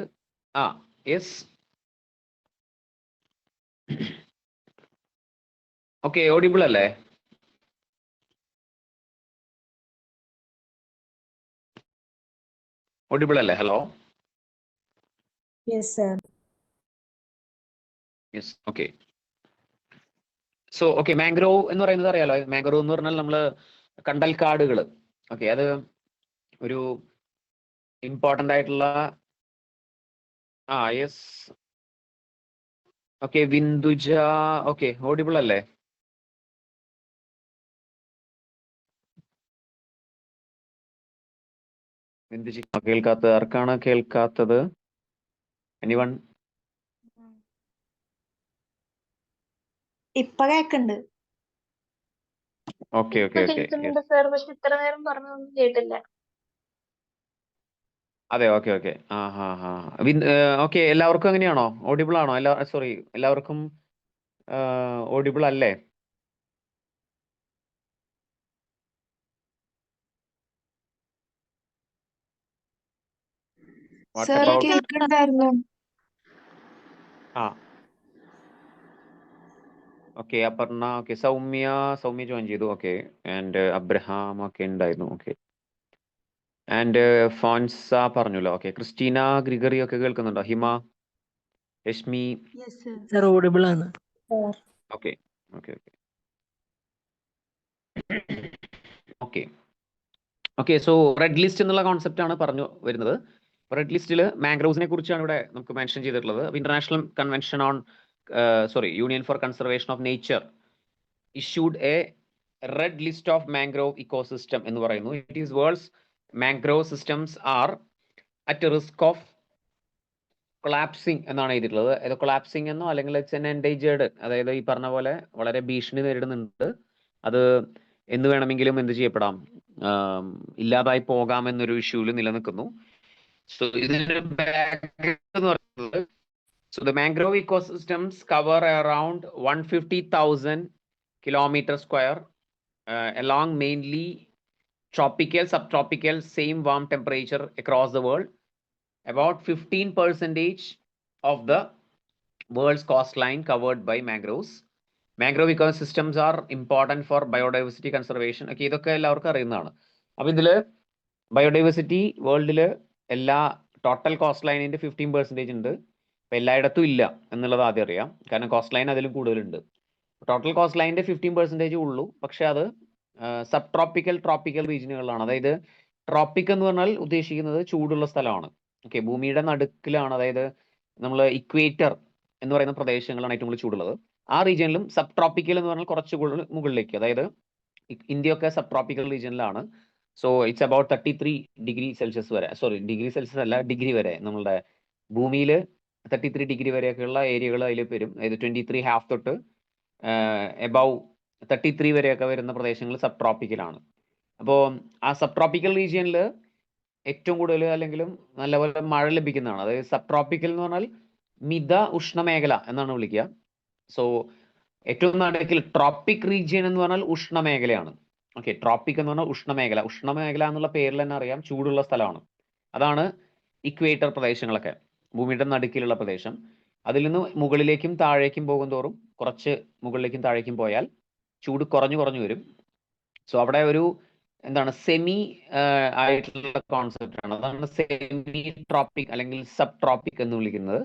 യെസ് ഓക്കെ ഓഡിബിൾ അല്ലേ? ഓഡിബിൾ അല്ലേ? Hello Yes, sir. Yes okay. So okay, mangrove എന്ന് പറയുന്നത് അറിയാലോ. മാംഗ്രോവ് എന്ന് പറഞ്ഞാൽ നമ്മള് കണ്ടൽക്കാടുകൾ. ഓക്കെ, അത് ഒരു ഇമ്പോർട്ടന്റ് ആയിട്ടുള്ള yes okay Vinduja okay audible അല്ലേ? വിന്ദുജ കേൾക്കാത്തത് ആർക്കാണ് കേൾക്കാത്തത്? എനിവൺ? ഇപ്പൊ കേക്കുണ്ട്. ഓക്കെ ഓക്കെ ഓക്കെ സാർ, പക്ഷെ ഇത്ര നേരം പറഞ്ഞൊന്നും കേട്ടില്ല. അതെ ഓക്കെ ഓക്കെ ഓക്കെ. എല്ലാവർക്കും അങ്ങനെയാണോ? ഓഡിബിൾ ആണോ? സോറി, എല്ലാവർക്കും ഓഡിബിൾ അല്ലേ? What സർ about- കേൾക്കണ്ടായിരുന്നു. Okay Aparna okay, Soumya join ചെയ്തു. ഓക്കെ, ആൻഡ് അബ്രഹാം ഒക്കെ ഉണ്ടായിരുന്നു. ഓക്കെ, ആൻഡ് ഫോൻസ പറഞ്ഞല്ലോ. ഓക്കെ, ക്രിസ്റ്റീന ഗ്രിഗറി ഒക്കെ കേൾക്കുന്നുണ്ടോ? ഹിമ, രശ്മി? സർ ഓഡിബിൾ ആണ്. Okay okay okay okay okay. So red list എന്നുള്ള കോൺസെപ്റ്റ് ആണ് പറഞ്ഞു വരുന്നത്. റെഡ് ലിസ്റ്റിൽ മാംഗ്രോവ്സിനെ കുറിച്ചാണ് ഇവിടെ നമുക്ക് മെൻഷൻ ചെയ്തിട്ടുള്ളത്. International Convention on Union for Conservation of Nature issued a red list of mangrove ecosystem എന്ന് പറയുന്നു. It is world's mangrove systems are at risk of collapsing എന്നാണ് എഴുതിയിട്ടുള്ളത്. ഇത് കൊളാപ്സിംഗ് എന്നോ അല്ലെങ്കിൽ ഇറ്റ്സ് എൻ എൻഡേഞ്ചേർഡ്, അതായത് ഈ പറഞ്ഞ പോലെ വളരെ ഭീഷണി നേരിടുന്നുണ്ട്. അത് എന്ന് വേണമെങ്കിലും എന്ത് ചെയ്യപ്പെടാം, ഇല്ലാതായി പോകാം എന്നൊരു ഇഷ്യൂവിൽ നിലനിൽക്കുന്നു. സോ ഇതിന്റെ ബാക്ക്ഗ്രൗണ്ട് എന്ന് പറയുന്നത്, so the mangrove ecosystems cover around 150,000 kilometer square along mainly tropical, subtropical, same warm temperature across the world. About 15% of the world's coastline covered by mangroves. Mangrove ecosystems are important for biodiversity conservation. Okay, ഇതൊക്കെ എല്ലാവർക്കും അറിയുന്നതാണ്. അപ്പൊ ഇതില് ബയോഡൈവേഴ്സിറ്റി വേൾഡില് എല്ലാ ടോട്ടൽ കോസ്റ്റ് ലൈനിന്റെ 15% ഉണ്ട്. അപ്പൊ എല്ലായിടത്തും ഇല്ല എന്നുള്ളത് ആദ്യം അറിയാം, കാരണം കോസ്റ്റ് ലൈൻ അതിലും കൂടുതലുണ്ട്. ടോട്ടൽ കോസ്റ്റ് ലൈനിന്റെ 15% ഉള്ളൂ. പക്ഷെ അത് സബ് ട്രോപ്പിക്കൽ, ട്രോപ്പിക്കൽ റീജിയനുകളിലാണ്. അതായത് ട്രോപ്പിക് എന്ന് പറഞ്ഞാൽ ഉദ്ദേശിക്കുന്നത് ചൂടുള്ള സ്ഥലമാണ്. ഓക്കെ, ഭൂമിയുടെ നടുക്കിലാണ്, അതായത് നമ്മൾ ഇക്വേറ്റർ എന്ന് പറയുന്ന പ്രദേശങ്ങളാണ് ഏറ്റവും കൂടുതൽ ചൂടുള്ളത്. ആ റീജിയനിലും സബ് ട്രോപ്പിക്കൽ എന്ന് പറഞ്ഞാൽ കുറച്ച് മുകളിലേക്ക്, അതായത് ഇന്ത്യയൊക്കെ സബ് ട്രോപ്പിക്കൽ റീജിയനിലാണ്. So it's about 33 degree Celsius വരെ, സോറി ഡിഗ്രി സെൽഷ്യസ് അല്ല, ഡിഗ്രി വരെ, നമ്മളുടെ ഭൂമിയിൽ 33 ഡിഗ്രി വരെയൊക്കെയുള്ള ഏരിയകൾ അതിൽ വരും. അതായത് 23.5 തൊട്ട് എബവ് 33 വരെയൊക്കെ വരുന്ന പ്രദേശങ്ങൾ സബ് ട്രോപ്പിക്കലാണ്. അപ്പോൾ ആ സബ് ട്രോപ്പിക്കൽ റീജിയനിൽ ഏറ്റവും കൂടുതൽ അല്ലെങ്കിലും നല്ലപോലെ മഴ ലഭിക്കുന്നതാണ്. അതായത് സബ് ട്രോപ്പിക്കൽ എന്ന് പറഞ്ഞാൽ മിത ഉഷ്ണമേഖല എന്നാണ് വിളിക്കുക. സോ ഏറ്റവും നടുക്കിൽ ട്രോപ്പിക് റീജിയൻ എന്ന് പറഞ്ഞാൽ ഉഷ്ണമേഖലയാണ്. ഓക്കെ, ട്രോപ്പിക് എന്ന് പറഞ്ഞാൽ ഉഷ്ണമേഖല. ഉഷ്ണമേഖല എന്നുള്ള പേരിൽ തന്നെ അറിയാം, ചൂടുള്ള സ്ഥലമാണ്. അതാണ് ഇക്വേറ്റർ പ്രദേശങ്ങളൊക്കെ, ഭൂമിയുടെ നടുക്കിലുള്ള പ്രദേശം. അതിൽ നിന്ന് മുകളിലേക്കും താഴേക്കും പോകും തോറും, കുറച്ച് മുകളിലേക്കും താഴേക്കും പോയാൽ ചൂട് കുറഞ്ഞു വരും. സോ അവിടെ ഒരു എന്താണ് സെമി ആയിട്ടുള്ള കോൺസെപ്റ്റ് ആണ്. അതാണ് സെമി ട്രോപ്പിക് അല്ലെങ്കിൽ സബ് ട്രോപ്പിക് എന്ന് വിളിക്കുന്നത്.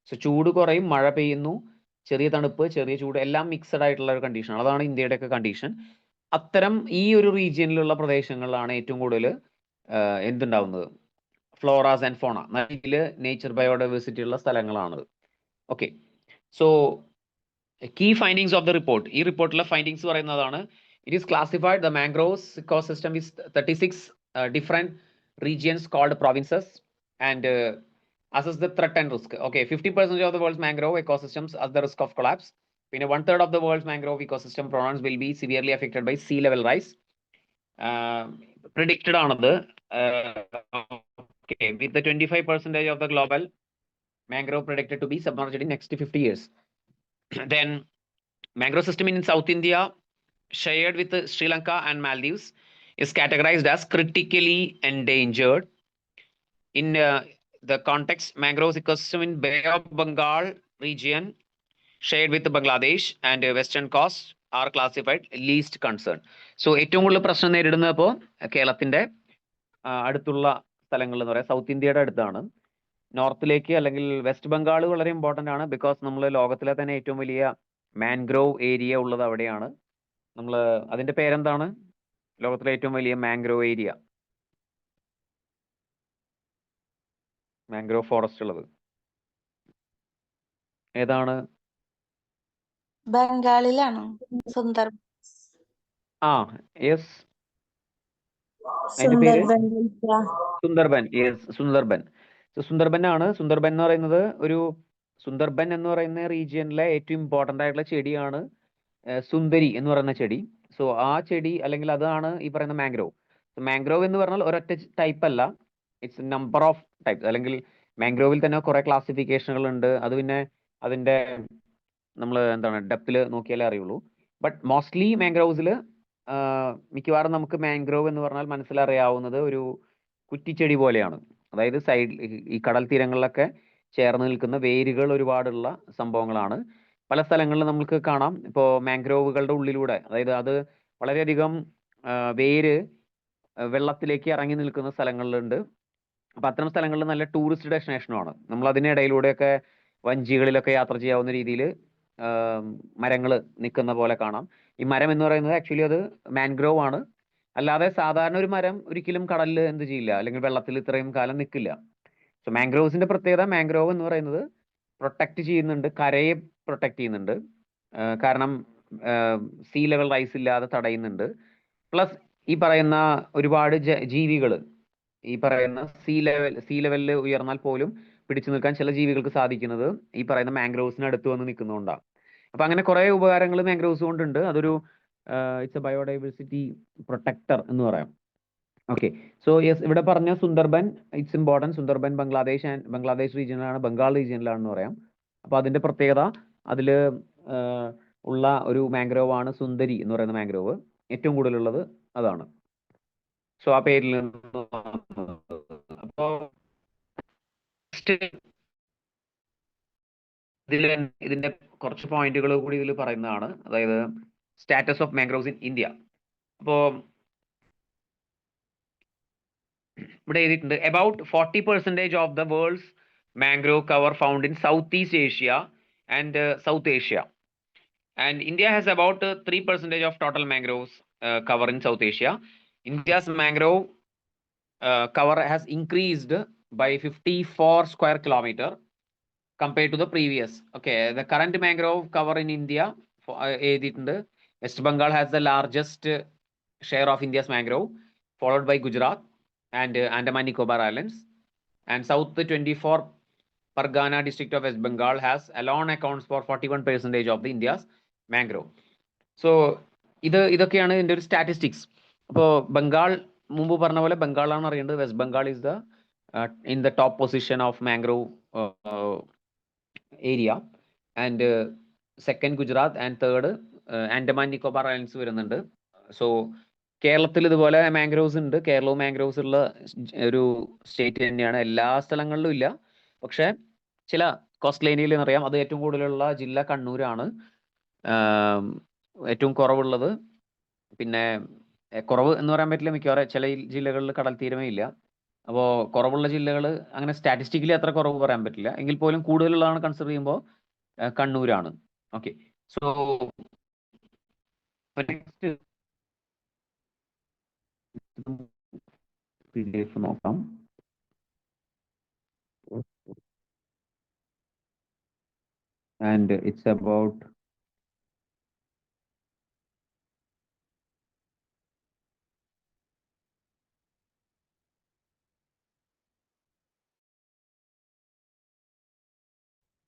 സോ ചൂട് കുറയും, മഴ പെയ്യുന്നു, ചെറിയ തണുപ്പ്, ചെറിയ ചൂട്, എല്ലാം മിക്സഡ് ആയിട്ടുള്ള ഒരു കണ്ടീഷനാണ്. അതാണ് ഇന്ത്യയുടെ ഒക്കെ കണ്ടീഷൻ. അത്തരം ഈ ഒരു റീജിയനിലുള്ള പ്രദേശങ്ങളിലാണ് ഏറ്റവും കൂടുതൽ എന്തുണ്ടാവുന്നത്, ഫ്ലോറാസ് ആൻഡ് ഫോണ, നല്ല നേച്ചർ ബയോഡൈവേഴ്സിറ്റി ഉള്ള സ്ഥലങ്ങളാണ്. Okay, so key findings of the report. ഈ റിപ്പോർട്ടിലെ ഫൈൻഡിങ്സ് പറയുന്നതാണ്, it is classified the mangroves ecosystem is 36 different regions called provinces and assess the threat and risk. Okay, 50% of the world's mangrove ecosystems are the risk of collapse. പിന്നെ 1/3 of the world's mangrove ecosystem prawns will be severely affected by sea level rise. Predicted ആണത്. Okay, with the 25% of the global mangrove predicted to be submerged in next 50 years. Then mangrove system in South India, shared with Sri Lanka and Maldives, is categorized as critically endangered. In the context, mangrove ecosystem in Bay of Bengal region, shared with Bangladesh and Western Coast, are classified least concern. So ഏറ്റവും കൂടുതൽ പ്രശ്നം നേരിടുന്നത് ഇപ്പോൾ കേരളത്തിന്റെ അടുത്തുള്ള സ്ഥലങ്ങൾ എന്ന് പറയാം, സൗത്ത് ഇന്ത്യയുടെ അടുത്താണ്. നോർത്തിലേക്ക് അല്ലെങ്കിൽ വെസ്റ്റ് ബംഗാൾ വളരെ ഇമ്പോർട്ടന്റ് ആണ്, ബിക്കോസ് നമ്മൾ ലോകത്തിലെ തന്നെ ഏറ്റവും വലിയ മാൻഗ്രോവ് ഏരിയ ഉള്ളത് അവിടെയാണ്. നമ്മൾ അതിന്റെ പേരെന്താണ്? ലോകത്തിലെ ഏറ്റവും വലിയ മാൻഗ്രോവ് ഏരിയ, മാൻഗ്രോവ് ഫോറസ്റ്റ് ഉള്ളത് ഏതാണ്? ബംഗാളിലാണോ? സുന്ദർ ആ യെസ്, അതിന്റെ പേര് സുന്ദർബൻ. യെസ്, സുന്ദർബൻ. സുന്ദർബൻ ആണ്. സുന്ദർബൻ എന്ന് പറയുന്നത് സുന്ദർബൻ എന്ന് പറയുന്ന റീജിയനിലെ ഏറ്റവും ഇമ്പോർട്ടന്റ് ആയിട്ടുള്ള ചെടിയാണ് സുന്ദരി എന്ന് പറയുന്ന ചെടി. സോ ആ ചെടി അല്ലെങ്കിൽ അതാണ് ഈ പറയുന്ന മാംഗ്രോവ്. മാംഗ്രോവ് എന്ന് പറഞ്ഞാൽ ഒരൊറ്റ ടൈപ്പ് അല്ല, ഇറ്റ്സ് നമ്പർ ഓഫ് ടൈപ്സ്. അല്ലെങ്കിൽ മാംഗ്രോവിൽ തന്നെ കുറെ ക്ലാസിഫിക്കേഷനുകൾ ഉണ്ട്. അത് പിന്നെ അതിന്റെ നമ്മൾ എന്താണ് ഡെപ്തിൽ നോക്കിയാലേ അറിയുള്ളൂ. ബട്ട് മോസ്റ്റ്ലി മാംഗ്രോവ്സിൽ മിക്കവാറും നമുക്ക് മാംഗ്രോവ് എന്ന് പറഞ്ഞാൽ മനസ്സിലറിയാവുന്നത് ഒരു കുറ്റിച്ചെടി പോലെയാണ്. അതായത് സൈഡ് ഈ കടൽ തീരങ്ങളിലൊക്കെ ചേർന്ന് നിൽക്കുന്ന വേരുകൾ ഒരുപാടുള്ള സംഭവങ്ങളാണ്. പല സ്ഥലങ്ങളിലും നമുക്ക് കാണാം. ഇപ്പോൾ മാംഗ്രോവുകളുടെ ഉള്ളിലൂടെ, അതായത് അത് വളരെയധികം വേര് വെള്ളത്തിലേക്ക് ഇറങ്ങി നിൽക്കുന്ന സ്ഥലങ്ങളിലുണ്ട്. അപ്പൊ അത്തരം സ്ഥലങ്ങളിൽ നല്ല ടൂറിസ്റ്റ് ഡെസ്റ്റിനേഷനുമാണ്. നമ്മൾ അതിനിടയിലൂടെയൊക്കെ വഞ്ചികളിലൊക്കെ യാത്ര ചെയ്യാവുന്ന രീതിയിൽ മരങ്ങൾ നിൽക്കുന്ന പോലെ കാണാം. ഈ മരം എന്ന് പറയുന്നത് ആക്ച്വലി അത് മാൻഗ്രോവ് ആണ്. അല്ലാതെ സാധാരണ ഒരു മരം ഒരിക്കലും കടലിൽ എന്ത് ചെയ്യില്ല, അല്ലെങ്കിൽ വെള്ളത്തിൽ ഇത്രയും കാലം നിൽക്കില്ല. സോ മാംഗ്രോവ്സിന്റെ പ്രത്യേകത, മാംഗ്രോവ് എന്ന് പറയുന്നത് പ്രൊട്ടക്ട് ചെയ്യുന്നുണ്ട്, കരയെ പ്രൊട്ടക്ട് ചെയ്യുന്നുണ്ട്. കാരണം സീ ലെവൽ റൈസ് ഇല്ലാതെ തടയുന്നുണ്ട്. പ്ലസ് ഈ പറയുന്ന ഒരുപാട് ജീവികൾ, ഈ പറയുന്ന സീ ലെവലിൽ ഉയർന്നാൽ പോലും പിടിച്ചു നിൽക്കാൻ ചില ജീവികൾക്ക് സാധിക്കുന്നത് ഈ പറയുന്ന മാംഗ്രോവ്സിന് അടുത്ത് വന്ന് നിൽക്കുന്നതുകൊണ്ടാണ്. അപ്പൊ അങ്ങനെ കുറെ ഉപകാരങ്ങൾ മാംഗ്രോവ്സ് കൊണ്ടുണ്ട്. അതൊരു ഇറ്റ്സ് എ ബയോഡൈവേഴ്സിറ്റി പ്രൊട്ടക്ടർ എന്ന് പറയാം. ഓക്കെ, സോ യെസ്, ഇവിടെ പറഞ്ഞ സുന്ദർബൻ ഇറ്റ്സ് ഇമ്പോർട്ടൻറ്റ്. സുന്ദർബൻ ബംഗ്ലാദേശ് റീജിയനിലാണ്, ബംഗാൾ റീജിയനിലാണെന്ന് പറയാം. അപ്പൊ അതിന്റെ പ്രത്യേകത, അതിൽ ഉള്ള ഒരു മാംഗ്രോവ് ആണ് സുന്ദരി എന്ന് പറയുന്ന മാംഗ്രോവ്. ഏറ്റവും കൂടുതലുള്ളത് അതാണ്. സോ ആ പേരിൽ നിന്ന് അപ്പോ ഇതിന്റെ കുറച്ച് പോയിന്റുകൾ കൂടി ഇതിൽ പറയുന്നതാണ്. അതായത് status of mangroves in India. അപ്പോ ഇവിടെ എഴുതിയിട്ടുണ്ട്, about 40% of the world's mangrove cover found in Southeast Asia and South Asia. And India has about 3% of total mangroves cover in South Asia. India's mangrove cover has increased by 54 square kilometer compared to the previous. Okay, the current mangrove cover in India, West Bengal has the largest share of India's mangrove, followed by Gujarat and Andaman Nicobar Islands. And South 24 Pargana district of West Bengal has alone accounts for 41% of the India's mangrove. So ഇതൊക്കെയാണ് ഇതിന്റെ ഒരു സ്റ്റാറ്റിസ്റ്റിക്സ്. അപ്പോൾ ബംഗാൾ മുമ്പ് പറഞ്ഞ പോലെ ബംഗാളാണ് അറിയേണ്ടത്. West Bengal is the in the top position of mangrove area. And second Gujarat and third Andaman Nicobar Islands വരുന്നുണ്ട്. സോ കേരളത്തിൽ ഇതുപോലെ മാംഗ്രോവ്സ് ഉണ്ട്. കേരളവും മാംഗ്രോവ്സ് ഉള്ള ഒരു സ്റ്റേറ്റ് തന്നെയാണ്. എല്ലാ സ്ഥലങ്ങളിലും ഇല്ല, പക്ഷെ ചില കോസ്റ്റ് ലൈനിൽ എന്നറിയാം. അത് ഏറ്റവും കൂടുതലുള്ള ജില്ല കണ്ണൂരാണ്. ഏറ്റവും കുറവുള്ളത്, പിന്നെ കുറവ് എന്ന് പറയാൻ പറ്റില്ല, മിക്കവാറും ചില ജില്ലകളിൽ കടൽ തീരമേ ഇല്ല. അപ്പോൾ കുറവുള്ള ജില്ലകൾ അങ്ങനെ സ്റ്റാറ്റിസ്റ്റിക്കലി അത്ര കുറവ് പറയാൻ പറ്റില്ല, എങ്കിൽ പോലും കൂടുതലുള്ളതാണ് കൺസിഡർ ചെയ്യുമ്പോൾ കണ്ണൂരാണ്. ഓക്കെ, സോ നെക്സ്റ്റ് PDF നോക്കാം. And it's about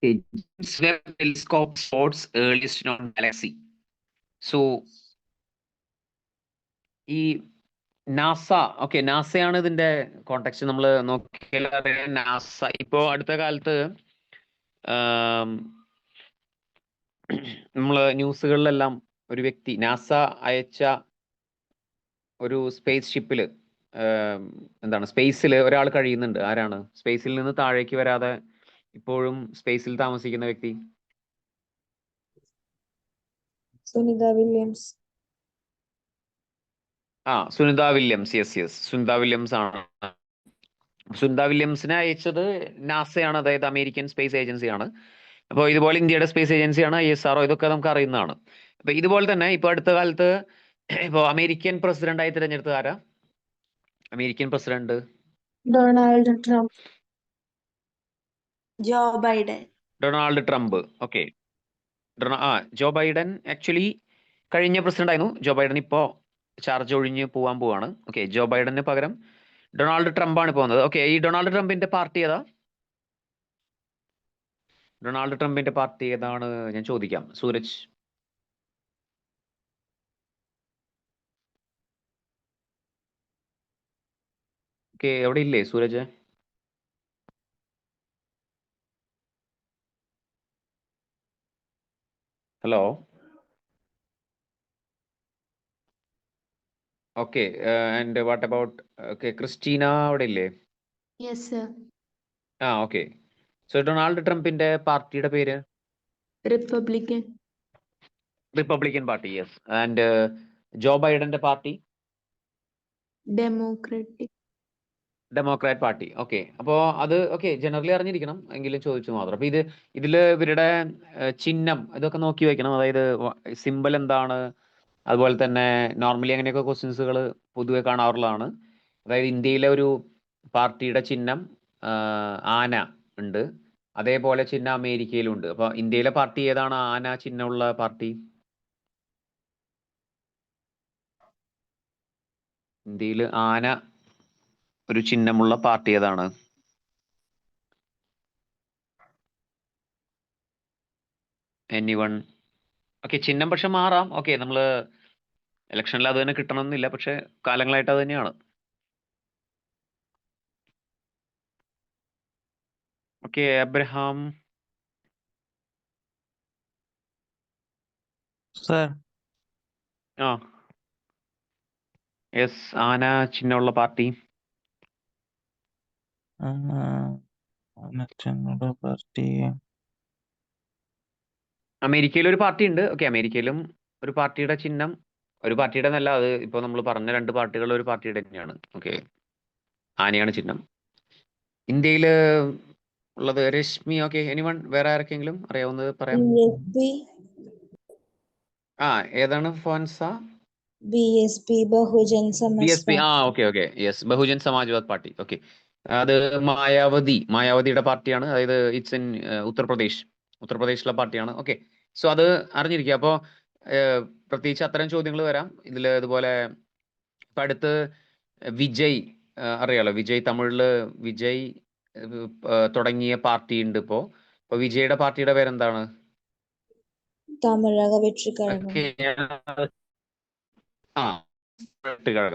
James Webb Telescope spots earliest known galaxy. So ഈ നാസ, ഓക്കെ, നാസയാണ് ഇതിന്റെ കോണ്ടെക്സ്റ്റ്. നമ്മൾ നോക്കിയാൽ അറിയാം, നാസ ഇപ്പോ അടുത്ത കാലത്ത് നമ്മൾ ന്യൂസുകളിലെല്ലാം ഒരു വ്യക്തി നാസ അയച്ച ഒരു സ്പേസ് ഷിപ്പില് എന്താണ് സ്പേസിൽ ഒരാൾ കഴിയുന്നുണ്ട്. ആരാണ്? സ്പേസിൽ നിന്ന് താഴേക്ക് വരാതെ ഇപ്പോഴും സ്പേസിൽ താമസിക്കുന്ന വ്യക്തി? Sunita Williams. Sunita Williams. Yes, Sunita Williams ആണ്. സുനിത വില്യംസിനെ അയച്ചത് നാസയാണ്, അതായത് അമേരിക്കൻ സ്പേസ് ഏജൻസിയാണ്. അപ്പോൾ ഇതുപോലെ ഇന്ത്യയുടെ സ്പേസ് ഏജൻസിയാണ് ISRO. ഇതൊക്കെ നമുക്ക് അറിയുന്നതാണ്. അപ്പൊ ഇതുപോലെ തന്നെ ഇപ്പൊ അടുത്ത കാലത്ത് ഇപ്പോൾ അമേരിക്കൻ പ്രസിഡന്റ് ആയി തിരഞ്ഞെടുത്തത് ആരാ? American president Donald Trump. Joe Biden. Donald Trump. Okay, Joe Biden actually കഴിഞ്ഞ പ്രസിഡന്റ് ആയിരുന്നു. ജോ ബൈഡൻ ഇപ്പോ ചാർജ് ഒഴിഞ്ഞ് പോവാൻ പോവാണ്. ഓക്കെ, ജോ ബൈഡന് പകരം ഡൊണാൾഡ് ട്രംപ് ആണ് പോകുന്നത്. ഓക്കെ, ഈ ഡൊണാൾഡ് ട്രംപിന്റെ പാർട്ടി ഏതാ? ഡൊണാൾഡ് ട്രംപിന്റെ പാർട്ടി ഏതാണ് ഞാൻ ചോദിക്കാം. സൂരജ്. ഓക്കെ, എവിടെ ഇല്ലേ Suraj? Hello. Okay, and what about Christina, അവിടെ ഇല്ലേ? Yes, sir. Okay. So Donald ട്രംപിന്റെ പാർട്ടിയുടെ പേര്? Republican. Republican party. Yes. And Joe ബൈഡന്റെ പാർട്ടി? Democratic. Democrat party. ഓക്കെ, അപ്പോൾ അത് ഓക്കെ, ജനറലി അറിഞ്ഞിരിക്കണം, എങ്കിലും ചോദിച്ചു മാത്രം. അപ്പൊ ഇതില് ഇവരുടെ ചിഹ്നം ഇതൊക്കെ നോക്കി വെക്കണം. അതായത് സിമ്പൽ എന്താണ്, അതുപോലെ തന്നെ നോർമലി അങ്ങനെയൊക്കെ ക്വസ്റ്റ്യൻസുകൾ പൊതുവെ കാണാറുള്ളതാണ്. അതായത് ഇന്ത്യയിലെ ഒരു പാർട്ടിയുടെ ചിഹ്നം ആന ഉണ്ട്, അതേപോലെ ചിഹ്നം അമേരിക്കയിലും ഉണ്ട്. അപ്പൊ ഇന്ത്യയിലെ പാർട്ടി ഏതാണ് ആന ചിഹ്നമുള്ള പാർട്ടി? ഇന്ത്യയിൽ ആന ഒരു ചിഹ്നമുള്ള പാർട്ടി ഏതാണ്? എനിവൺ? ഓക്കെ, ചിഹ്നം പക്ഷെ മാറാം. ഓക്കെ, നമ്മള് ഇലക്ഷനിൽ അത് തന്നെ കിട്ടണമെന്നില്ല, പക്ഷെ കാലങ്ങളായിട്ട് അത് തന്നെയാണ്. Okay, Abraham. സർ. യെസ്, ആന ചിഹ്നമുള്ള പാർട്ടി? പാർട്ടി അമേരിക്കയിൽ ഒരു പാർട്ടി ഉണ്ട്. ഓക്കെ, അമേരിക്കയിലും ഒരു പാർട്ടിയുടെ ചിഹ്നം, ഒരു പാർട്ടിയുടെ എന്നല്ല, അത് ഇപ്പൊ നമ്മൾ പറഞ്ഞ രണ്ട് പാർട്ടികൾ ഒരു പാർട്ടിയുടെ തന്നെയാണ്. ഓക്കെ, ആനയാണ് ചിഹ്നം. ഇന്ത്യയില് ഉള്ളത് രശ്മി. Okay, anyone? വേറെ ആർക്കെങ്കിലും അറിയാവുന്നത് പറയാം. ഏതാണ് ഫോൻസ? BSP Bahujan Samaj BSP. Okay, yes, Bahujan Samajwad party. Okay, അത് മായാവതിയുടെ പാർട്ടിയാണ്. അതായത് ഇറ്റ്സ് ഇൻ ഉത്തർപ്രദേശിലെ പാർട്ടിയാണ്. ഓക്കെ, സോ അത് അറിഞ്ഞിരിക്കുക. അപ്പോൾ പ്രത്യേകിച്ച് അത്തരം ചോദ്യങ്ങൾ വരാം ഇതിൽ. ഇതുപോലെ ഇപ്പൊ അടുത്ത് വിജയ്, അറിയാലോ, വിജയ്, തമിഴില് വിജയ് തുടങ്ങിയ പാർട്ടി ഉണ്ട് ഇപ്പോ വിജയുടെ പാർട്ടിയുടെ പേരെന്താണ്? തമിഴക വെற்றி കഴകം.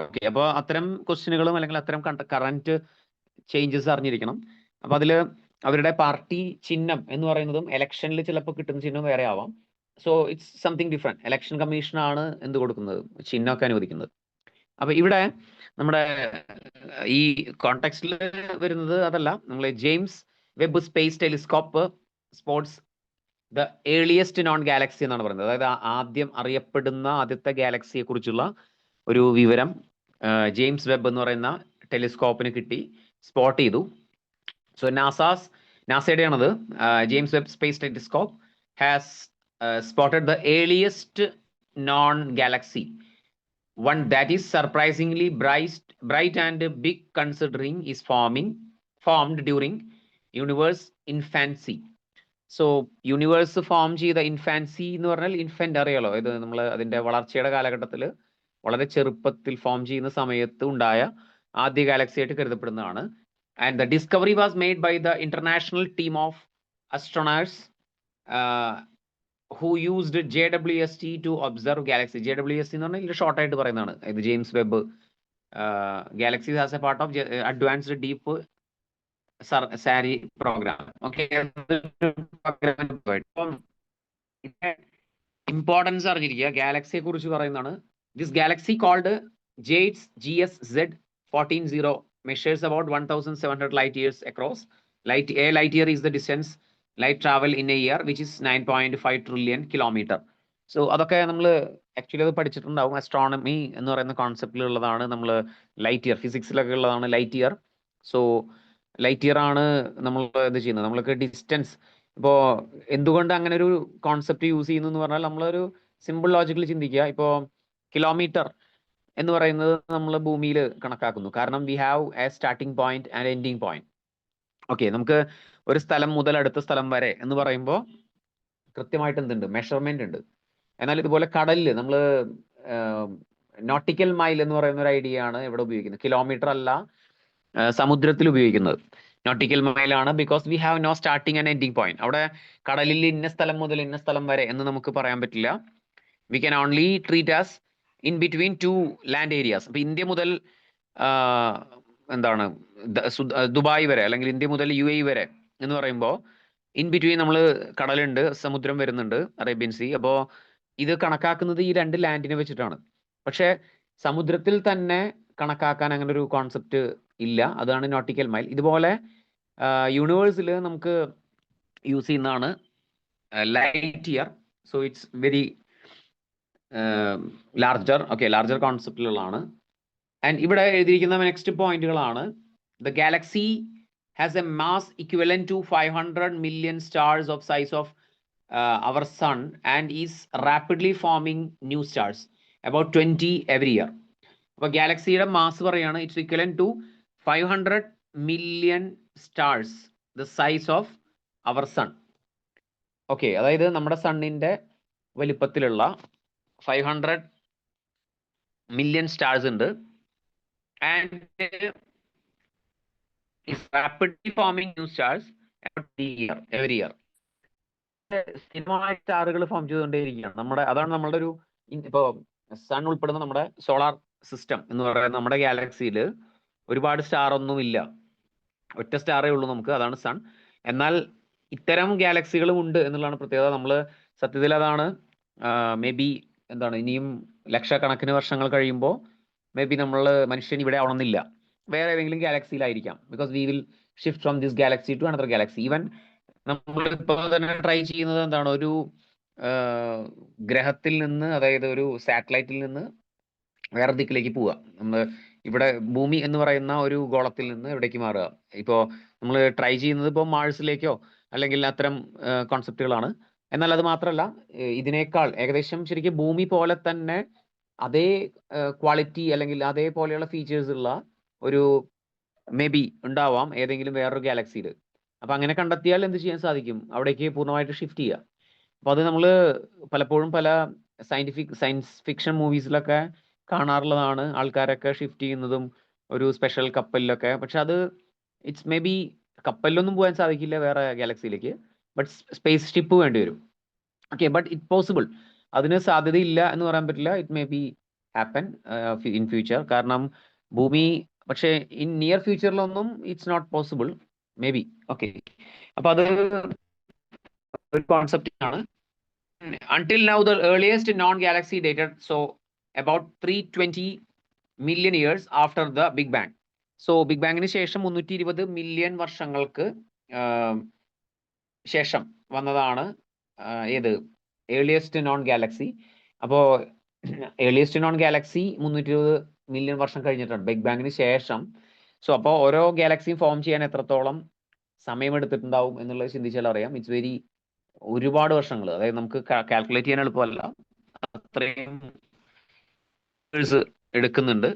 ഓക്കെ, അപ്പോൾ അത്തരം ക്വസ്റ്റ്യനുകളും അല്ലെങ്കിൽ അത്തരം കറന്റ് ചേഞ്ചസ് അറിഞ്ഞിരിക്കണം. അപ്പൊ അതില് അവരുടെ പാർട്ടി ചിഹ്നം എന്ന് പറയുന്നതും ഇലക്ഷനിൽ ചിലപ്പോൾ കിട്ടുന്ന ചിഹ്നം വേറെ ആവാം. So it's something different. Election കമ്മീഷനാണ് എന്ത് കൊടുക്കുന്നത്, ചിഹ്നമൊക്കെ അനുവദിക്കുന്നത്. അപ്പൊ ഇവിടെ നമ്മുടെ ഈ കോണ്ടെക്സ്റ്റിൽ വരുന്നത് അതല്ല. നമ്മൾ James Webb Space Telescope spots the earliest known galaxy എന്നാണ് പറയുന്നത്. അതായത് ആദ്യം അറിയപ്പെടുന്ന ആദ്യത്തെ ഗാലക്സിയെ കുറിച്ചുള്ള ഒരു വിവരം ജെയിംസ് വെബ് എന്ന് പറയുന്ന ടെലിസ്കോപ്പിന് കിട്ടി, സ്പോട്ട് ചെയ്തു. സോ നാസയുടെയാണത്. James Webb Space Telescope has spotted the earliest non-galaxy, one that is surprisingly bright and big considering is formed during universe infancy. So universe form ചെയ്ത ഇൻഫാൻസി എന്ന് പറഞ്ഞാൽ, ഇൻഫന്റ് അറിയാലോ, ഇത് നമ്മൾ അതിന്റെ വളർച്ചയുടെ കാലഘട്ടത്തിൽ വളരെ ചെറുപ്പത്തിൽ ഫോം ചെയ്യുന്ന സമയത്ത് ഉണ്ടായ ആദ്യ ഗാലക്സി ആയിട്ട് കരുതപ്പെടുന്നതാണ്. And the discovery was made by the international team of astronauts who used JWST to observe galaxy. JWST എന്ന് പറഞ്ഞാൽ ഇതിന്റെ ഷോർട്ട് ആയിട്ട് പറയുന്നതാണ്. ഇത് James Webb galaxies as a part of advanced deep survey programme. Okay, importance അറിഞ്ഞിരിക്കുക. ഗാലക്സിയെ കുറിച്ച് പറയുന്നതാണ്. This galaxy called JAIDS GS-Z140 measures about 1,700 light years across. A light year is the distance light travel in a year, which is 9.5 trillion kilometer. So അതൊക്കെ നമ്മൾ ആക്ച്വലി അത് പഠിച്ചിട്ടുണ്ടാവും. അസ്ട്രോണമി എന്ന് പറയുന്ന കോൺസെപ്റ്റിലുള്ളതാണ്. നമ്മൾ ലൈറ്റ് ഇയർ, ഫിസിക്സിലൊക്കെ ഉള്ളതാണ് light year. So light year ആണ് നമ്മൾ ഇത് ചെയ്യുന്നത്. നമ്മൾക്ക് ഡിസ്റ്റൻസ് ഇപ്പോൾ എന്തുകൊണ്ട് അങ്ങനെ ഒരു കോൺസെപ്റ്റ് യൂസ് ചെയ്യുന്നു എന്ന് പറഞ്ഞാൽ നമ്മളൊരു സിമ്പിൾ ലോജിക്കൽ ചിന്തിക്കുക. ഇപ്പോൾ കിലോമീറ്റർ എന്ന് പറയുന്നത് നമ്മൾ ഭൂമിയിൽ കണക്കാക്കുന്നു. കാരണം we have A starting point and ending point. Okay, നമുക്ക് ഒരു സ്ഥലം മുതൽ അടുത്ത സ്ഥലം വരെ എന്ന് പറയുമ്പോൾ കൃത്യമായിട്ട് എന്തുണ്ട്, മെഷർമെന്റ് ഉണ്ട്. എന്നാൽ ഇതുപോലെ കടലിൽ നമ്മൾ നോട്ടിക്കൽ മൈൽ എന്ന് പറയുന്ന ഒരു ഐഡിയ ആണ് ഇവിടെ ഉപയോഗിക്കുന്നത്. കിലോമീറ്റർ അല്ല സമുദ്രത്തിൽ ഉപയോഗിക്കുന്നത്. നോട്ടിക്കൽ മൈലാണ് because we have no starting and ending point. അവിടെ കടലിൽ ഇന്ന സ്ഥലം മുതൽ ഇന്ന സ്ഥലം വരെ എന്ന് നമുക്ക് പറയാൻ പറ്റില്ല. We can only treat as in between two land areas. അപ്പൊ ഇന്ത്യ മുതൽ എന്താണ് ദുബായ് വരെ അല്ലെങ്കിൽ ഇന്ത്യ മുതൽ UAE വരെ എന്ന് പറയുമ്പോൾ ഇൻ ബിറ്റ്വീൻ നമ്മൾ കടലുണ്ട്, സമുദ്രം വരുന്നുണ്ട്, അറേബ്യൻ സീ. അപ്പോൾ ഇത് കണക്കാക്കുന്നത് ഈ രണ്ട് ലാൻഡിനെ വെച്ചിട്ടാണ്. പക്ഷെ സമുദ്രത്തിൽ തന്നെ കണക്കാക്കാൻ അങ്ങനെ ഒരു കോൺസെപ്റ്റ് ഇല്ല. അതാണ് നോട്ടിക്കൽ മൈൽ. ഇതുപോലെ യൂണിവേഴ്സിൽ നമുക്ക് യൂസ് ചെയ്യുന്നതാണ് light year. So it's very larger. Okay, larger കോൺസെപ്റ്റിലുള്ളതാണ്. ആൻഡ് ഇവിടെ എഴുതിയിരിക്കുന്ന നെക്സ്റ്റ് പോയിന്റുകളാണ്. The galaxy has a mass equivalent to 500 million stars of size of our sun and is rapidly forming new stars, about 20 every year. അപ്പോൾ ഗാലക്സിയുടെ മാസ് പറയാണ് it's equivalent to 500 million stars, the size of our sun. ഓക്കെ, അതായത് നമ്മുടെ സണ്ണിന്റെ വലിപ്പത്തിലുള്ള 500 million stars ഉണ്ട്. And is rapidly forming new stars every year. സ്ഥിരമായ സ്റ്റാറുകൾ ഫോം ചെയ്തുകൊണ്ടേയിരിക്കുകയാണ്. അതാണ് നമ്മളുടെ ഒരു ഇപ്പോ സൺ ഉൾപ്പെടുന്ന നമ്മുടെ സോളാർ സിസ്റ്റം എന്ന് പറയുന്ന നമ്മുടെ ഗാലക്സിയിൽ ഒരുപാട് സ്റ്റാർ ഒന്നും ഇല്ല. ഒറ്റ സ്റ്റാറേ ഉള്ളൂ നമുക്ക്, അതാണ് സൺ. എന്നാൽ ഇത്തരം ഗാലക്സികളും ഉണ്ട് എന്നുള്ളതാണ് പ്രത്യേകത. നമ്മൾ സത്യത്തിൽ അതാണ് മേ ബി എന്താണ് ഇനിയും ലക്ഷക്കണക്കിന് വർഷങ്ങൾ കഴിയുമ്പോൾ മേ ബി മനുഷ്യൻ ഇവിടെ ആവണമെന്നില്ല, വേറെ ഏതെങ്കിലും ഗാലക്സിയിലായിരിക്കാം. Because we will shift from this galaxy to another galaxy. Even നമ്മളിപ്പോൾ തന്നെ ട്രൈ ചെയ്യുന്നത് എന്താണ്, ഒരു ഗ്രഹത്തിൽ നിന്ന്, അതായത് ഒരു സാറ്റലൈറ്റിൽ നിന്ന് വേറെ ദിക്കിലേക്ക് പോവുക. നമ്മൾ ഇവിടെ ഭൂമി എന്ന് പറയുന്ന ഒരു ഗോളത്തിൽ നിന്ന് എവിടേക്ക് മാറുക. ഇപ്പോൾ നമ്മൾ ട്രൈ ചെയ്യുന്നത് ഇപ്പോൾ മാഴ്സിലേക്കോ അല്ലെങ്കിൽ അത്തരം കോൺസെപ്റ്റുകളാണ്. എന്നാൽ അത് മാത്രമല്ല, ഇതിനേക്കാൾ ഏകദേശം ശരിക്കും ഭൂമി പോലെ തന്നെ അതേ ക്വാളിറ്റി അല്ലെങ്കിൽ അതേപോലെയുള്ള ഫീച്ചേഴ്സ് ഉള്ള ഒരു മേ ബി ഉണ്ടാവാം ഏതെങ്കിലും വേറൊരു ഗാലക്സിയിൽ. അപ്പൊ അങ്ങനെ കണ്ടെത്തിയാൽ എന്ത് ചെയ്യാൻ സാധിക്കും, അവിടേക്ക് പൂർണ്ണമായിട്ട് ഷിഫ്റ്റ് ചെയ്യുക. അപ്പൊ അത് നമ്മൾ പലപ്പോഴും പല സയൻസ് ഫിക്ഷൻ മൂവീസിലൊക്കെ കാണാറുള്ളതാണ്. ആൾക്കാരൊക്കെ ഷിഫ്റ്റ് ചെയ്യുന്നതും ഒരു സ്പെഷ്യൽ കപ്പലിലൊക്കെ. പക്ഷെ അത് ഇറ്റ്സ് മേ ബി കപ്പലിലൊന്നും പോകാൻ സാധിക്കില്ല വേറെ ഗാലക്സിയിലേക്ക്, ബട്ട് സ്പേസ് ഷിപ്പ് വേണ്ടി വരും. Okay, but it possible. അതിന് സാധ്യതയില്ല എന്ന് പറയാൻ പറ്റില്ല. It may be happen in future. കാരണം ഭൂമി പക്ഷേ ഇൻ നിയർ ഫ്യൂച്ചറിലൊന്നും it's not possible, may be. Okay, അപ്പൊ അത് ഒരു കോൺസെപ്റ്റ് ആണ്. Until now, the earliest non-galaxy dated about 320 million years after the Big Bang. So Big Bangന് ശേഷം 320 മില്യൺ വർഷങ്ങൾക്ക് ശേഷം വന്നതാണ് ഏത് ഏർലിയസ്റ്റ് നോൺ ഗാലക്സി. അപ്പോൾ ഏർലിയസ്റ്റ് നോൺ ഗാലക്സി 320 മില്യൺ വർഷം കഴിഞ്ഞിട്ടാണ് ബിഗ് ബാങ്ങിന് ശേഷം. സോ അപ്പോൾ ഓരോ ഗാലക്സിയും ഫോം ചെയ്യാൻ എത്രത്തോളം സമയം എടുത്തിട്ടുണ്ടാവും എന്നുള്ളത് ചിന്തിച്ചാൽ അറിയാം. ഇറ്റ്സ് വെരി ഒരുപാട് വർഷങ്ങൾ, അതായത് നമുക്ക് കാൽക്കുലേറ്റ് ചെയ്യാൻ എളുപ്പമല്ല, അത്രയും എടുക്കുന്നുണ്ട്.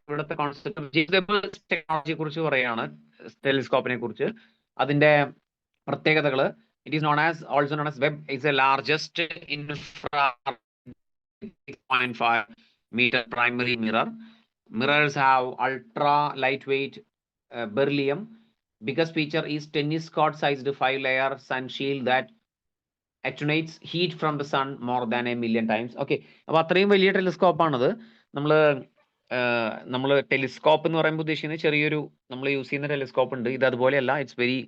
ഇവിടുത്തെ കോൺസെപ്റ്റ് ടെക്നോളജിയെ കുറിച്ച് പറയാണ്, ടെലിസ്കോപ്പിനെ കുറിച്ച്. അതിന്റെ പ്രത്യേകതകൾ, it is also known as web is A largest infra 6.5 meter primary mirror. Mirrors have ultra lightweight beryllium biggest feature is tennis court sized 5-layer sun shield that attenuates heat from the sun more than a million times. Okay, അപ്പോൾ അത്രയും വലിയ ടെലിസ്കോപ്പ് ആണത്. നമ്മൾ ടെലിസ്കോപ്പ് എന്ന് പറയുമ്പോൾ ഉദ്ദേശിക്കുന്നത് ചെറിയൊരു നമ്മൾ യൂസ് ചെയ്യുന്ന ടെലിസ്കോപ്പ് ഉണ്ട്. ഇത് അതുപോലെയല്ല, ഇറ്റ്സ് വെരി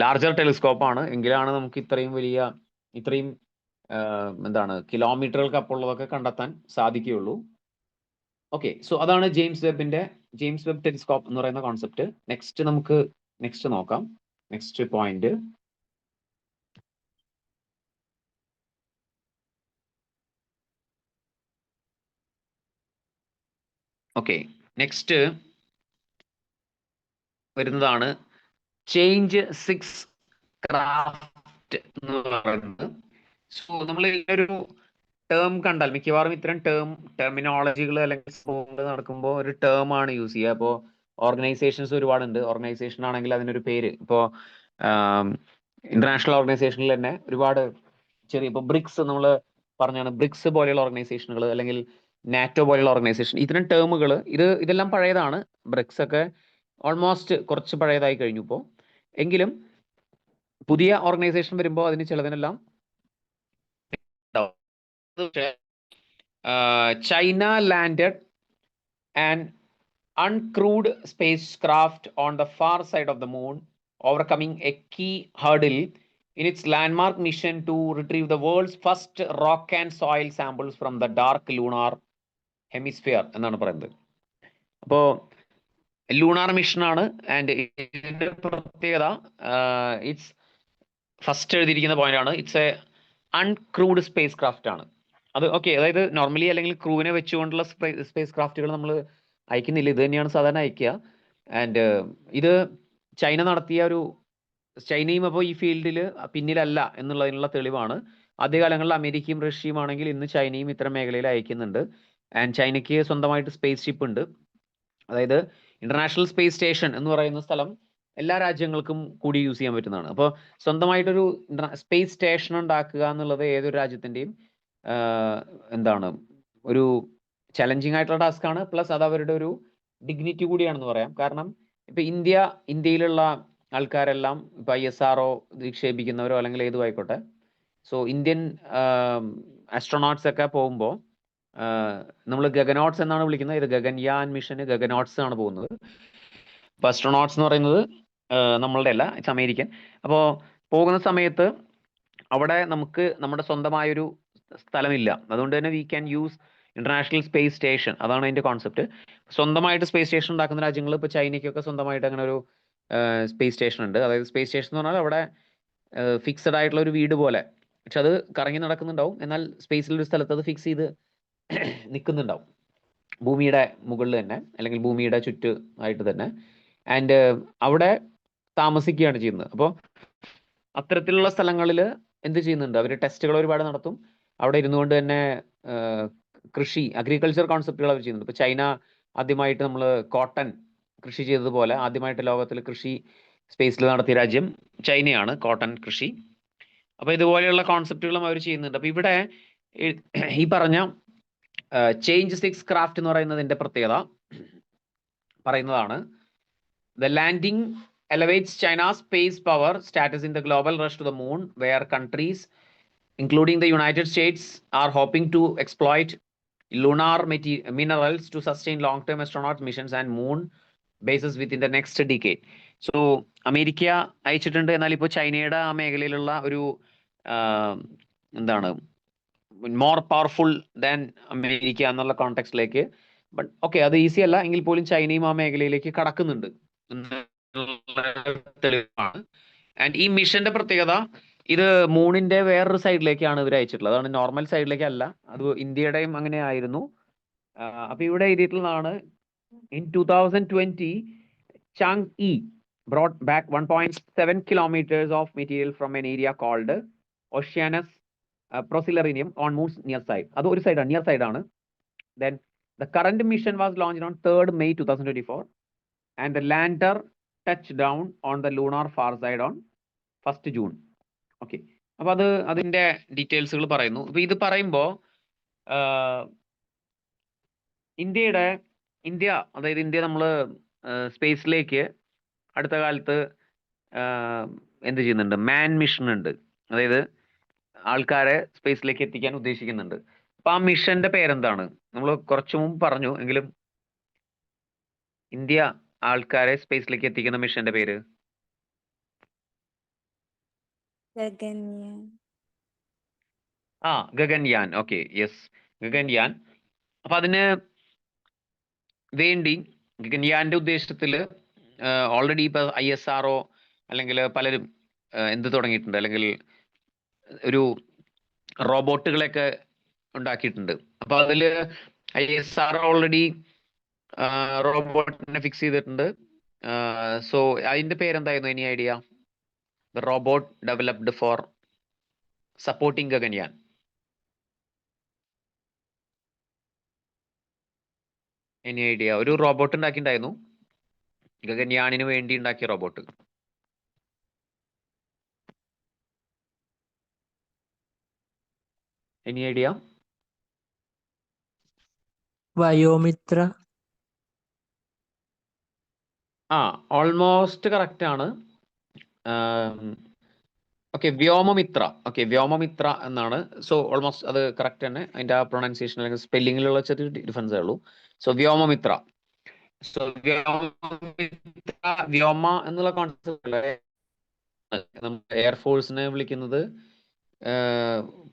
ലാർജർ ടെലിസ്കോപ്പ് ആണ്. എങ്കിലാണ് നമുക്ക് ഇത്രയും എന്താണ് കിലോമീറ്ററുകൾക്ക് അപ്പുറമുള്ളതൊക്കെ കണ്ടെത്താൻ സാധിക്കുകയുള്ളൂ. ഓക്കെ, സോ അതാണ് ജെയിംസ് വെബ് ടെലിസ്കോപ്പ് എന്ന് പറയുന്ന കോൺസെപ്റ്റ്. നെക്സ്റ്റ് നോക്കാം. നെക്സ്റ്റ് പോയിന്റ്, ഓക്കെ, നെക്സ്റ്റ് വരുന്നതാണ് ചേഞ്ച് 6 ക്രാഫ്റ്റ് എന്ന് പറയുന്നത്. സോ നമ്മൾ ഒരു ടേം കണ്ടാൽ മിക്കവാറും ഇത്തരം ടെർമിനോളജികൾ അല്ലെങ്കിൽ നടക്കുമ്പോൾ ഒരു ടേം ആണ് യൂസ് ചെയ്യുക. അപ്പോൾ ഓർഗനൈസേഷൻസ് ഒരുപാടുണ്ട്. ഓർഗനൈസേഷൻ ആണെങ്കിൽ അതിനൊരു പേര്, ഇപ്പോൾ ഇന്റർനാഷണൽ ഓർഗനൈസേഷനിൽ തന്നെ ഒരുപാട് ഇപ്പോൾ ബ്രിക്സ് നമ്മൾ പറഞ്ഞാണ്, ബ്രിക്സ് പോലെയുള്ള ഓർഗനൈസേഷനുകൾ അല്ലെങ്കിൽ നാറ്റോ പോലെയുള്ള ഓർഗനൈസേഷൻ, ഇത്തരം ടേമുകൾ ഇതെല്ലാം പഴയതാണ്. ബ്രിക്സ് ഒക്കെ ഓൾമോസ്റ്റ് കുറച്ച് പഴയതായി കഴിഞ്ഞു ഇപ്പോൾ. എങ്കിലും പുതിയ ഓർഗനൈസേഷൻ വരുമ്പോൾ അതിന് ചിലതിനെല്ലാം China landed an uncrewed spacecraft on the far side of the moon, overcoming a key hurdle in its landmark mission to retrieve the world's first rock and soil samples from the dark lunar hemisphere എന്നാണ് പറയുന്നത്. അപ്പോൾ ലൂണാർ മിഷനാണ്. ആൻഡ് ഇതിന്റെ പ്രത്യേകത, ഇറ്റ്സ് ഫസ്റ്റ് എഴുതിയിരിക്കുന്ന പോയിന്റ് ആണ്, it's A uncrewed space craft ആണ് അത്. ഓക്കെ, അതായത് നോർമലി അല്ലെങ്കിൽ ക്രൂവിനെ വെച്ചുകൊണ്ടുള്ള സ്പേസ് ക്രാഫ്റ്റുകൾ നമ്മൾ അയക്കുന്നില്ല, ഇത് തന്നെയാണ് സാധാരണ അയക്കുക. ആൻഡ് ഇത് ചൈന നടത്തിയ ചൈനയും അപ്പോൾ ഈ ഫീൽഡിൽ പിന്നിലല്ല എന്നുള്ളതിനുള്ള തെളിവാണ്. ആദ്യകാലങ്ങളിൽ അമേരിക്കയും റഷ്യയും ആണെങ്കിൽ ഇന്ന് ചൈനയും ഇത്തരം മേഖലയിൽ അയക്കുന്നുണ്ട്. ആൻഡ് ചൈനയ്ക്ക് സ്വന്തമായിട്ട് സ്പേസ് ഷിപ്പ് ഉണ്ട്. അതായത് ഇന്റർനാഷണൽ സ്പേസ് സ്റ്റേഷൻ എന്ന് പറയുന്ന സ്ഥലം എല്ലാ രാജ്യങ്ങൾക്കും കൂടി യൂസ് ചെയ്യാൻ പറ്റുന്നതാണ്. അപ്പോൾ സ്വന്തമായിട്ടൊരു സ്പേസ് സ്റ്റേഷൻ ഉണ്ടാക്കുക എന്നുള്ളത് ഏതൊരു രാജ്യത്തിൻ്റെയും ഒരു ചലഞ്ചിങ് ആയിട്ടുള്ള ടാസ്ക് ആണ്. പ്ലസ് അത് അവരുടെ ഒരു ഡിഗ്നിറ്റി കൂടിയാണെന്ന് പറയാം. കാരണം ഇപ്പൊ ഇന്ത്യയിലുള്ള ആൾക്കാരെല്ലാം ഇപ്പൊ ISRO വിക്ഷേപിക്കുന്നവരോ അല്ലെങ്കിൽ ഏതും ആയിക്കോട്ടെ, സോ ഇന്ത്യൻ ആസ്ട്രോനോട്ട്സ് ഒക്കെ പോകുമ്പോൾ നമ്മൾ ഗഗനോട്ട്സ് എന്നാണ് വിളിക്കുന്നത്. ഇത് ഗഗൻയാൻ മിഷന് ഗഗനോട്ട്സ് ആണ് പോകുന്നത്. അപ്പൊ ആസ്ട്രോനോട്ട്സ് എന്ന് പറയുന്നത് നമ്മളുടെ അല്ല, ഇറ്റ്സ് അമേരിക്കൻ. അപ്പോൾ പോകുന്ന സമയത്ത് അവിടെ നമുക്ക് നമ്മുടെ സ്വന്തമായൊരു സ്ഥലമില്ല. അതുകൊണ്ട് തന്നെ we can use international space station. അതാണ് അതിന്റെ കോൺസെപ്റ്റ്. സ്വന്തമായിട്ട് സ്പേസ് സ്റ്റേഷൻ ഉണ്ടാക്കുന്ന രാജ്യങ്ങൾ ഇപ്പോൾ ചൈനയ്ക്കൊക്കെ സ്വന്തമായിട്ട് അങ്ങനെ ഒരു സ്പേസ് സ്റ്റേഷൻ ഉണ്ട്. അതായത് സ്പേസ് സ്റ്റേഷൻ എന്ന് പറഞ്ഞാൽ അവിടെ ഫിക്സഡ് ആയിട്ടുള്ള ഒരു വീട് പോലെ, പക്ഷെ അത് കറങ്ങി നടക്കുന്നുണ്ടാവും. എന്നാൽ സ്പേസിലൊരു സ്ഥലത്ത് അത് ഫിക്സ് ചെയ്ത് നിൽക്കുന്നുണ്ടാവും, ഭൂമിയുടെ മുകളിൽ തന്നെ അല്ലെങ്കിൽ ഭൂമിയുടെ ചുറ്റുമായിട്ട് തന്നെ. ആൻഡ് അവിടെ താമസിക്കുകയാണ് ചെയ്യുന്നത്. അപ്പോൾ അത്തരത്തിലുള്ള സ്ഥലങ്ങളിൽ എന്ത് ചെയ്യുന്നുണ്ട്, അവർ ടെസ്റ്റുകൾ ഒരുപാട് നടത്തും. അവിടെ ഇരുന്നുകൊണ്ട് തന്നെ അഗ്രികൾച്ചർ കോൺസെപ്റ്റുകൾ അവർ ചെയ്യുന്നുണ്ട്. ഇപ്പോൾ ചൈന ആദ്യമായിട്ട് നമ്മൾ കോട്ടൺ കൃഷി ചെയ്തതുപോലെ ആദ്യമായിട്ട് ലോകത്തിൽ കൃഷി സ്പേസിൽ നടത്തിയ രാജ്യം ചൈനയാണ്, കോട്ടൺ കൃഷി. അപ്പോൾ ഇതുപോലെയുള്ള കോൺസെപ്റ്റുകളും അവർ ചെയ്യുന്നുണ്ട്. അപ്പോൾ ഇവിടെ ഈ പറഞ്ഞ ചേഞ്ച് 6 ക്രാഫ്റ്റ് എന്ന് പറയുന്നതിന്റെ പ്രത്യേകത പറയുന്നതാണ്, the landing elevates China's space power status in the global rush to the moon, where countries including the United States are hoping to exploit lunar minerals to sustain long-term astronaut missions and moon bases within the next decade. So America അയച്ചിട്ടുണ്ട്, എന്നാൽ ഇപ്പോൾ ചൈനയുടെ ആ മേഖലയിലുള്ള ഒരു മോർ പവർഫുൾ ദാൻ അമേരിക്ക എന്നുള്ള കോണ്ടെക്സ്റ്റിലേക്ക്. ബട്ട് ഓക്കെ, അത് ഈസി അല്ല എങ്കിൽ പോലും ചൈനയും ആ മേഖലയിലേക്ക് കടക്കുന്നുണ്ട് തെളിവാണ്. ആൻഡ് ഈ മിഷന്റെ പ്രത്യേകത, ഇത് മൂണിന്റെ വേറൊരു സൈഡിലേക്കാണ് ഇവർ അയച്ചിട്ടുള്ളത്. അതാണ് നോർമൽ സൈഡിലേക്കല്ല. അത് ഇന്ത്യയുടെയും അങ്ങനെ ആയിരുന്നു. അപ്പൊ ഇവിടെ എഴുതിയിട്ടുള്ളതാണ്, in 2020 Chang'e brought back 1.7 kilometers of material from an area called Oceanus Procellarinum on moon's near side. അത് ഒരു സൈഡാണ്, നിയർ സൈഡാണ്. Then the current mission was launched on 3rd May 2024 and the lander touched down on the lunar far side on 1st June. Okay, അപ്പൊ അതിന്റെ ഡീറ്റെയിൽസുകൾ പറയുന്നു. അപ്പൊ ഇത് പറയുമ്പോൾ ഇന്ത്യ നമ്മൾ സ്പേസിലേക്ക് അടുത്ത കാലത്ത് എന്ത് ചെയ്യുന്നുണ്ട്, മാൻ മിഷൻ ഉണ്ട്, അതായത് ആൾക്കാരെ സ്പേസിലേക്ക് എത്തിക്കാൻ ഉദ്ദേശിക്കുന്നുണ്ട്. അപ്പൊ ആ മിഷന്റെ പേരെന്താണ്? നമ്മൾ കുറച്ചു മുമ്പ് പറഞ്ഞു, എങ്കിലും ഇന്ത്യ ആൾക്കാരെ സ്പേസിലേക്ക് എത്തിക്കുന്ന മിഷന്റെ പേര് ഗഗൻയാൻ. ഗഗൻയാൻ. Okay, yes, Gaganyaan. അപ്പൊ അതിന് വേണ്ടി ഗഗൻയാന്റെ ഉദ്ദേശത്തില് ഓൾറെഡി ഇപ്പൊ ISRO അല്ലെങ്കിൽ പലരും എന്ത് തുടങ്ങിയിട്ടുണ്ട്, അല്ലെങ്കിൽ ഒരു റോബോട്ടുകളൊക്കെ ഉണ്ടാക്കിയിട്ടുണ്ട്. അപ്പൊ അതില് ISRO ഓൾറെഡി റോബോട്ടിനെ ഫിക്സ് ചെയ്തിട്ടുണ്ട്. സോ അതിന്റെ പേരെന്തായിരുന്നു? Any idea? The robot developed four supporting Gaganyaan. Any idea? ഒരു റോബോട്ട് ഉണ്ടാക്കിയിട്ടുണ്ടായിരുന്നു, ഗഗൻയാനിന് വേണ്ടി ഉണ്ടാക്കിയ robot. Any idea? Vayomithra. Almost correct ആണ്. ഓക്കെ, വ്യോമമിത്ര. ഓക്കെ, വ്യോമമിത്ര എന്നാണ്. സോ ഓൾമോസ്റ്റ് അത് കറക്റ്റ് തന്നെ. അതിന്റെ ആ പ്രൊണൗൺസിയേഷൻ അല്ലെങ്കിൽ സ്പെല്ലിങ്ങിലുള്ള ചെറിയ ഡിഫറൻസേ ഉള്ളൂ. സോ വ്യോമമിത്ര. സോ വ്യോമമിത്ര, വ്യോമ എന്നുള്ള കോൺസെപ്റ്റ് നമ്മൾ എയർഫോഴ്സിനെ വിളിക്കുന്നത്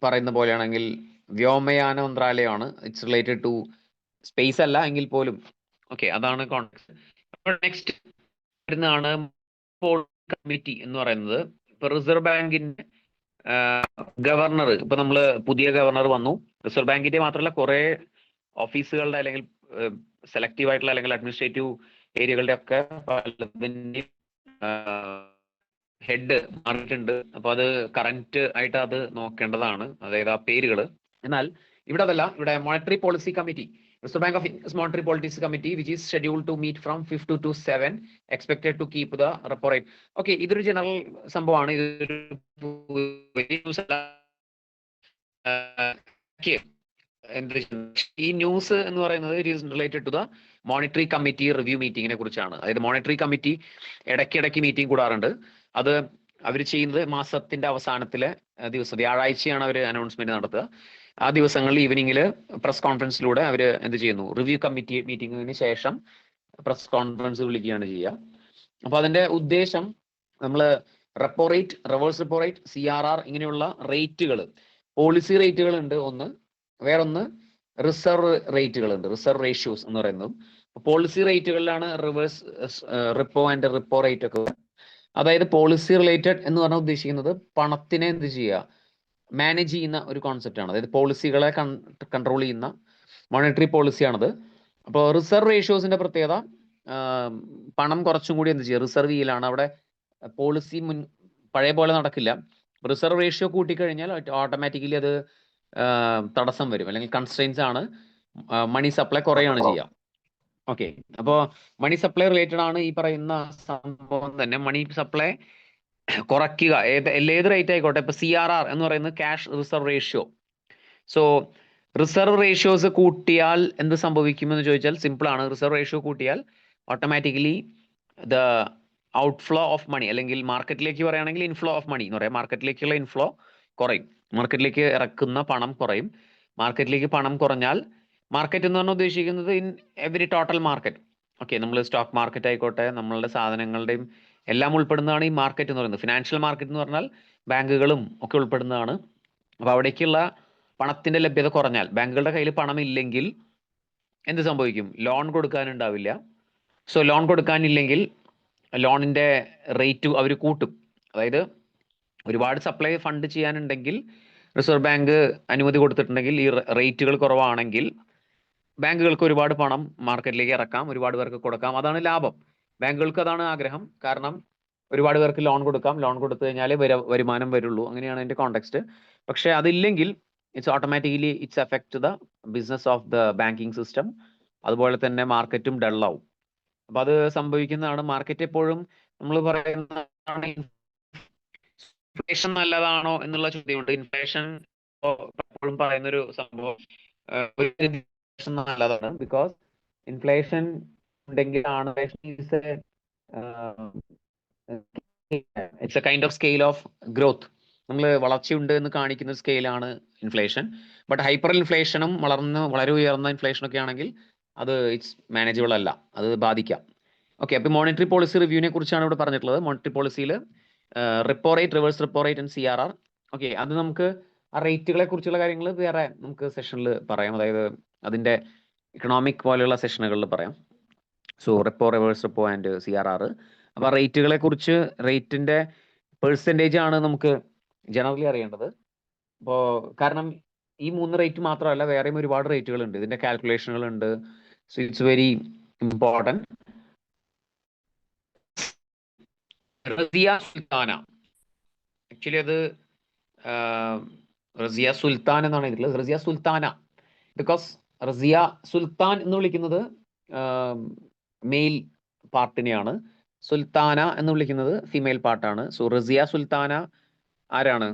പറയുന്ന പോലെയാണെങ്കിൽ വ്യോമയാന മന്ത്രാലയമാണ്. ഇറ്റ്സ് റിലേറ്റഡ് ടു സ്പേസ് അല്ല എങ്കിൽ പോലും. ഓക്കെ, അതാണ് കോൺടെക്സ്റ്റ്. നെക്സ്റ്റ് വരുന്നതാണ് കമ്മിറ്റി എന്ന് പറയുന്നത്. ഇപ്പൊ റിസർവ് ബാങ്കിന്റെ ഗവർണർ, ഇപ്പൊ നമ്മള് പുതിയ ഗവർണർ വന്നു. റിസർവ് ബാങ്കിന്റെ മാത്രമല്ല, കുറെ ഓഫീസുകളുടെ അല്ലെങ്കിൽ സെലക്റ്റീവ് ആയിട്ടുള്ള അല്ലെങ്കിൽ അഡ്മിനിസ്ട്രേറ്റീവ് ഏരിയകളുടെ ഒക്കെ പലതിന്റെയും ഹെഡ് മാറിയിട്ടുണ്ട്. അപ്പൊ അത് കറന്റ് ആയിട്ട് അത് നോക്കേണ്ടതാണ്, അതായത് ആ പേരുകൾ. എന്നാൽ ഇവിടെ അതല്ല, ഇവിടെ monetary policy committee, Reserve Bank of India's monetary policy committee which is scheduled to meet from 5 to 7, expected to keep the repo rate. Okay, ഇതൊരു ജനറൽ സംഭവമാണ്. ഇതൊരു ഈ ന്യൂസ് എന്ന് പറയുന്നത് it is related to the monetary committee review മീറ്റിങ്ങിനെ കുറിച്ചാണ്. അതായത് മോണിറ്ററി കമ്മിറ്റി ഇടയ്ക്കിടയ്ക്ക് മീറ്റിംഗ് കൂടാറുണ്ട്. അത് അവർ ചെയ്യുന്നത് മാസത്തിന്റെ അവസാനത്തിലെ ദിവസം, വ്യാഴാഴ്ചയാണ് അവർ അനൗൺസ്മെന്റ് നടത്തുക. ആ ദിവസങ്ങളിൽ ഈവനിങ്ങിൽ പ്രസ് കോൺഫറൻസിലൂടെ അവർ എന്ത് ചെയ്യുന്നു, റിവ്യൂ കമ്മിറ്റി മീറ്റിംഗിന് ശേഷം പ്രസ് കോൺഫറൻസ് വിളിക്കുകയാണ് ചെയ്യുക. അപ്പൊ അതിന്റെ ഉദ്ദേശം, നമ്മൾ repo rate, reverse repo rate, CRR ഇങ്ങനെയുള്ള റേറ്റുകൾ, പോളിസി റേറ്റുകൾ ഉണ്ട് ഒന്ന്, വേറൊന്ന് റിസർവ് റേറ്റുകൾ ഉണ്ട്, റിസർവ് റേഷ്യോസ് എന്ന് പറയുന്നത്. പോളിസി റേറ്റുകളിലാണ് reverse repo and repo rate ഒക്കെ. അതായത് പോളിസി റിലേറ്റഡ് എന്ന് പറഞ്ഞാൽ ഉദ്ദേശിക്കുന്നത് പണത്തിനെ എന്ത് ചെയ്യുക, മാനേജ് ചെയ്യുന്ന ഒരു കോൺസെപ്റ്റ് ആണ്. അതായത് പോളിസികളെ കൺട്രോൾ ചെയ്യുന്ന മോണിറ്ററി പോളിസിയാണത്. അപ്പോൾ റിസർവ് റേഷ്യോസിന്റെ പ്രത്യേകത, പണം കുറച്ചും കൂടി എന്ത് ചെയ്യുക, റിസർവ് ചെയ്യലാണ്. അവിടെ പോളിസി പഴയ പോലെ നടക്കില്ല. റിസർവ് റേഷ്യോ കൂട്ടിക്കഴിഞ്ഞാൽ ഓട്ടോമാറ്റിക്കലി അത് തടസ്സം വരും, അല്ലെങ്കിൽ കൺസ്ട്രെയിൻസ് ആണ്. മണി സപ്ലൈ കുറയാണ് ചെയ്യുക. ഓക്കെ, അപ്പോൾ മണി സപ്ലൈ റിലേറ്റഡ് ആണ് ഈ പറയുന്ന സംഭവം തന്നെ. മണി സപ്ലൈ കുറയ്ക്കുക, ഏത് റേറ്റ് ആയിക്കോട്ടെ. ഇപ്പൊ CRR എന്ന് പറയുന്നത് cash reserve ratio. So reserve ratios കൂട്ടിയാൽ എന്ത് സംഭവിക്കുമെന്ന് ചോദിച്ചാൽ സിമ്പിൾ ആണ്. റിസർവ് റേഷ്യോ കൂട്ടിയാൽ automatically the outflow of money, അല്ലെങ്കിൽ മാർക്കറ്റിലേക്ക് പറയുകയാണെങ്കിൽ ഇൻഫ്ലോ ഓഫ് മണി എന്ന് പറയാം. മാർക്കറ്റിലേക്കുള്ള ഇൻഫ്ലോ കുറയും, മാർക്കറ്റിലേക്ക് ഇറക്കുന്ന പണം കുറയും. മാർക്കറ്റിലേക്ക് പണം കുറഞ്ഞാൽ, മാർക്കറ്റ് എന്ന് പറഞ്ഞാൽ ഉദ്ദേശിക്കുന്നത് in every total market. Okay, നമ്മൾ സ്റ്റോക്ക് മാർക്കറ്റ് ആയിക്കോട്ടെ, നമ്മളുടെ സാധനങ്ങളുടെയും എല്ലാം ഉൾപ്പെടുന്നതാണ് ഈ മാർക്കറ്റ് എന്ന് പറയുന്നത്. ഫിനാൻഷ്യൽ മാർക്കറ്റ് എന്ന് പറഞ്ഞാൽ ബാങ്കുകളും ഒക്കെ ഉൾപ്പെടുന്നതാണ്. അപ്പോൾ അവിടേക്കുള്ള പണത്തിന്റെ ലഭ്യത കുറഞ്ഞാൽ, ബാങ്കുകളുടെ കയ്യിൽ പണം ഇല്ലെങ്കിൽ എന്ത് സംഭവിക്കും? ലോൺ കൊടുക്കാനുണ്ടാവില്ല. സോ ലോൺ കൊടുക്കാനില്ലെങ്കിൽ ലോണിന്റെ റേറ്റ് അവർ കൂട്ടും. അതായത് ഒരുപാട് സപ്ലൈ ഫണ്ട് ചെയ്യാനുണ്ടെങ്കിൽ, റിസർവ് ബാങ്ക് അനുമതി കൊടുത്തിട്ടുണ്ടെങ്കിൽ, ഈ റേറ്റുകൾ കുറവാണെങ്കിൽ ബാങ്കുകൾക്ക് ഒരുപാട് പണം മാർക്കറ്റിലേക്ക് ഇറക്കാം, ഒരുപാട് പേർക്ക് കൊടുക്കാം. അതാണ് ലാഭം. ബാങ്കുകൾക്ക് അതാണ് ആഗ്രഹം. കാരണം ഒരുപാട് പേർക്ക് ലോൺ കൊടുക്കാം, ലോൺ കൊടുത്തു കഴിഞ്ഞാലേ വരുമാനം വരുള്ളൂ. അങ്ങനെയാണ് അതിന്റെ കോണ്ടെക്സ്റ്റ്. പക്ഷെ അതില്ലെങ്കിൽ it's automatically it's effect the business of the banking system. അതുപോലെ തന്നെ മാർക്കറ്റും ഡള്ളാവും. അപ്പൊ അത് സംഭവിക്കുന്നതാണ്. മാർക്കറ്റ് എപ്പോഴും നമ്മൾ പറയുന്നതാണ്, ഇൻഫ്ലേഷൻ നല്ലതാണോ എന്നുള്ള ചോദ്യമുണ്ട്. ഇൻഫ്ലേഷൻ എപ്പോഴും പറയുന്നൊരു സംഭവം നല്ലതാണ്. ബിക്കോസ് ഇൻഫ്ലേഷൻ ഉണ്ടെങ്കിലാണ് it's a kind of scale of growth. നമ്മൾ വളർച്ചയുണ്ട് എന്ന് കാണിക്കുന്ന സ്കെയിലാണ് ഇൻഫ്ലേഷൻ. ബട്ട് ഹൈപ്പർ ഇൻഫ്ലേഷനും വളരെ ഉയർന്ന ഇൻഫ്ലേഷനൊക്കെ ആണെങ്കിൽ അത് ഇറ്റ്സ് മാനേജബിൾ അല്ല, അത് ബാധിക്കാം. ഓക്കെ, അപ്പോൾ മോണിറ്ററി പോളിസി റിവ്യൂവിനെ കുറിച്ചാണ് ഇവിടെ പറഞ്ഞിട്ടുള്ളത്. മോണിറ്ററി പോളിസിയിൽ repo rate, reverse repo rate and CRR. Okay, അത് നമുക്ക് ആ റേറ്റുകളെ കുറിച്ചുള്ള കാര്യങ്ങൾ വേറെ നമുക്ക് സെഷനിൽ പറയാം, അതായത് അതിൻ്റെ ഇക്കണോമിക് പോലെയുള്ള സെഷനുകളിൽ പറയാം. So repo, reverse repo and CRR. അപ്പോൾ റേറ്റുകളെ കുറിച്ച്, റേറ്റിൻ്റെ പെർസെൻറ്റേജ് ആണ് നമുക്ക് ജനറലി അറിയേണ്ടത്. അപ്പോൾ കാരണം ഈ 3 റേറ്റ് മാത്രമല്ല, വേറെയും ഒരുപാട് റേറ്റുകളുണ്ട്, ഇതിൻ്റെ കാൽക്കുലേഷനുകളുണ്ട്. So it's very important. Razia Sultana, actually അത് റസിയ സുൽത്താൻ എന്നാണ് ഇതിലുള്ളത്, റസിയ സുൽത്താന. ബിക്കോസ് റസിയ സുൽത്താൻ എന്ന് വിളിക്കുന്നത് മെയിൽ പാർട്ടിനെയാണ്, സുൽത്താന എന്ന് വിളിക്കുന്നത് ഫീമെയിൽ പാർട്ടാണ്. സോ റസിയ സുൽത്താന ആരാണ്?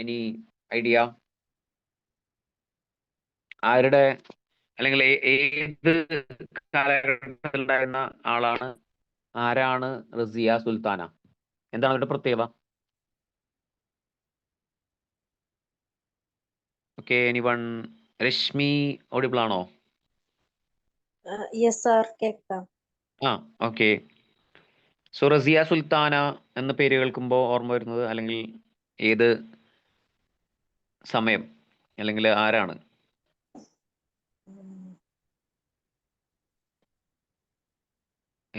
Any idea? ആരുടെ, അല്ലെങ്കിൽ ഏത് കാലഘട്ടത്തിലുണ്ടായിരുന്ന ആളാണ്? ആരാണ് റസിയ സുൽത്താന? എന്താണ് അവരുടെ പ്രത്യേകത? Okay, anyone? രശ്മി ഓഡിബിൾ ആണോ? യെസ് സാർ, കേൾക്കാം. ആ, ഓക്കെ. സോ റസിയ സുൽത്താന എന്ന പേര് കേൾക്കുമ്പോൾ ഓർമ്മ വരുന്നത്, അല്ലെങ്കിൽ ഏത് സമയം, അല്ലെങ്കിൽ ആരാണ്?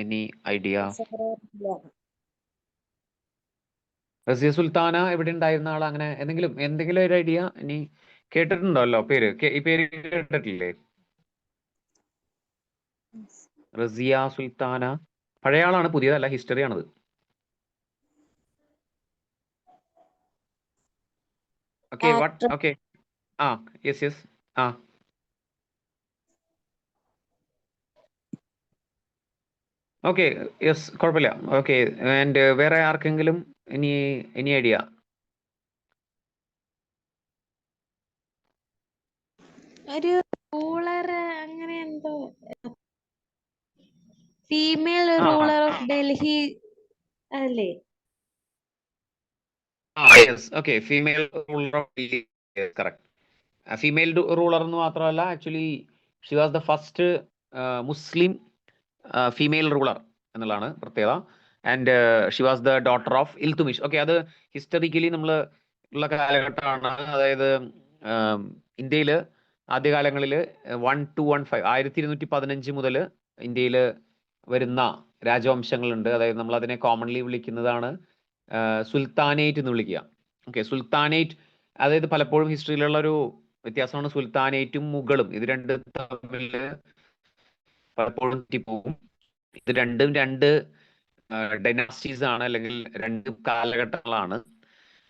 Any idea? റസിയ സുൽത്താന എവിടെ ഉണ്ടായിരുന്ന ആൾ? അങ്ങനെ എന്തെങ്കിലും ഒരു ഐഡിയ? ഇനി കേട്ടിട്ടുണ്ടല്ലോ പേര്, ഈ പേര് കേട്ടിട്ടില്ലേ? റസിയ സുൽത്താന പഴയ ആളാണ്, പുതിയതല്ല, ഹിസ്റ്ററി ആണത്. Okay, what? ഓക്കെ, ആ, യെസ്, ആ, ഓക്കെ, യെസ്, കുഴപ്പമില്ല. ഓക്കെ, ആൻഡ് വേറെ ആർക്കെങ്കിലും എനി ഐഡിയ? ഒരു റൂളർ അങ്ങനെ എന്തോ, ഫീമെയിൽ റൂളർ ഓഫ് ഡൽഹി അല്ലേ? Yes, okay, female ruler of Delhi, correct. Female ruler എന്ന് മാത്രമല്ല, actually she was the first Muslim female ruler എന്നുള്ളതാണ് പ്രത്യേകത. And she was the daughter of Iltutmish. Okay, അത് ഹിസ്റ്ററിക്കലി നമ്മൾ ഉള്ള കാലഘട്ടമാണ്. അതായത് ഇന്ത്യയിൽ ആദ്യകാലങ്ങളിൽ 1215 1215 മുതൽ ഇന്ത്യയിൽ വരുന്ന രാജവംശങ്ങളുണ്ട്. അതായത് നമ്മൾ അതിനെ കോമൺലി വിളിക്കുന്നതാണ് സുൽത്താനേറ്റ് എന്ന് വിളിക്കുക. ഓക്കെ, സുൽത്താനേറ്റ്, അതായത് പലപ്പോഴും ഹിസ്റ്ററിയിലുള്ള ഒരു വ്യത്യാസമാണ് സുൽത്താനേറ്റും മുഗളും. ഇത് രണ്ടും തമ്മിൽ പലപ്പോഴും തെറ്റിപ്പോകും. ഇത് രണ്ടും രണ്ട് ഡൈനാസ്റ്റീസ് ആണ്, അല്ലെങ്കിൽ രണ്ട് കാലഘട്ടങ്ങളാണ്.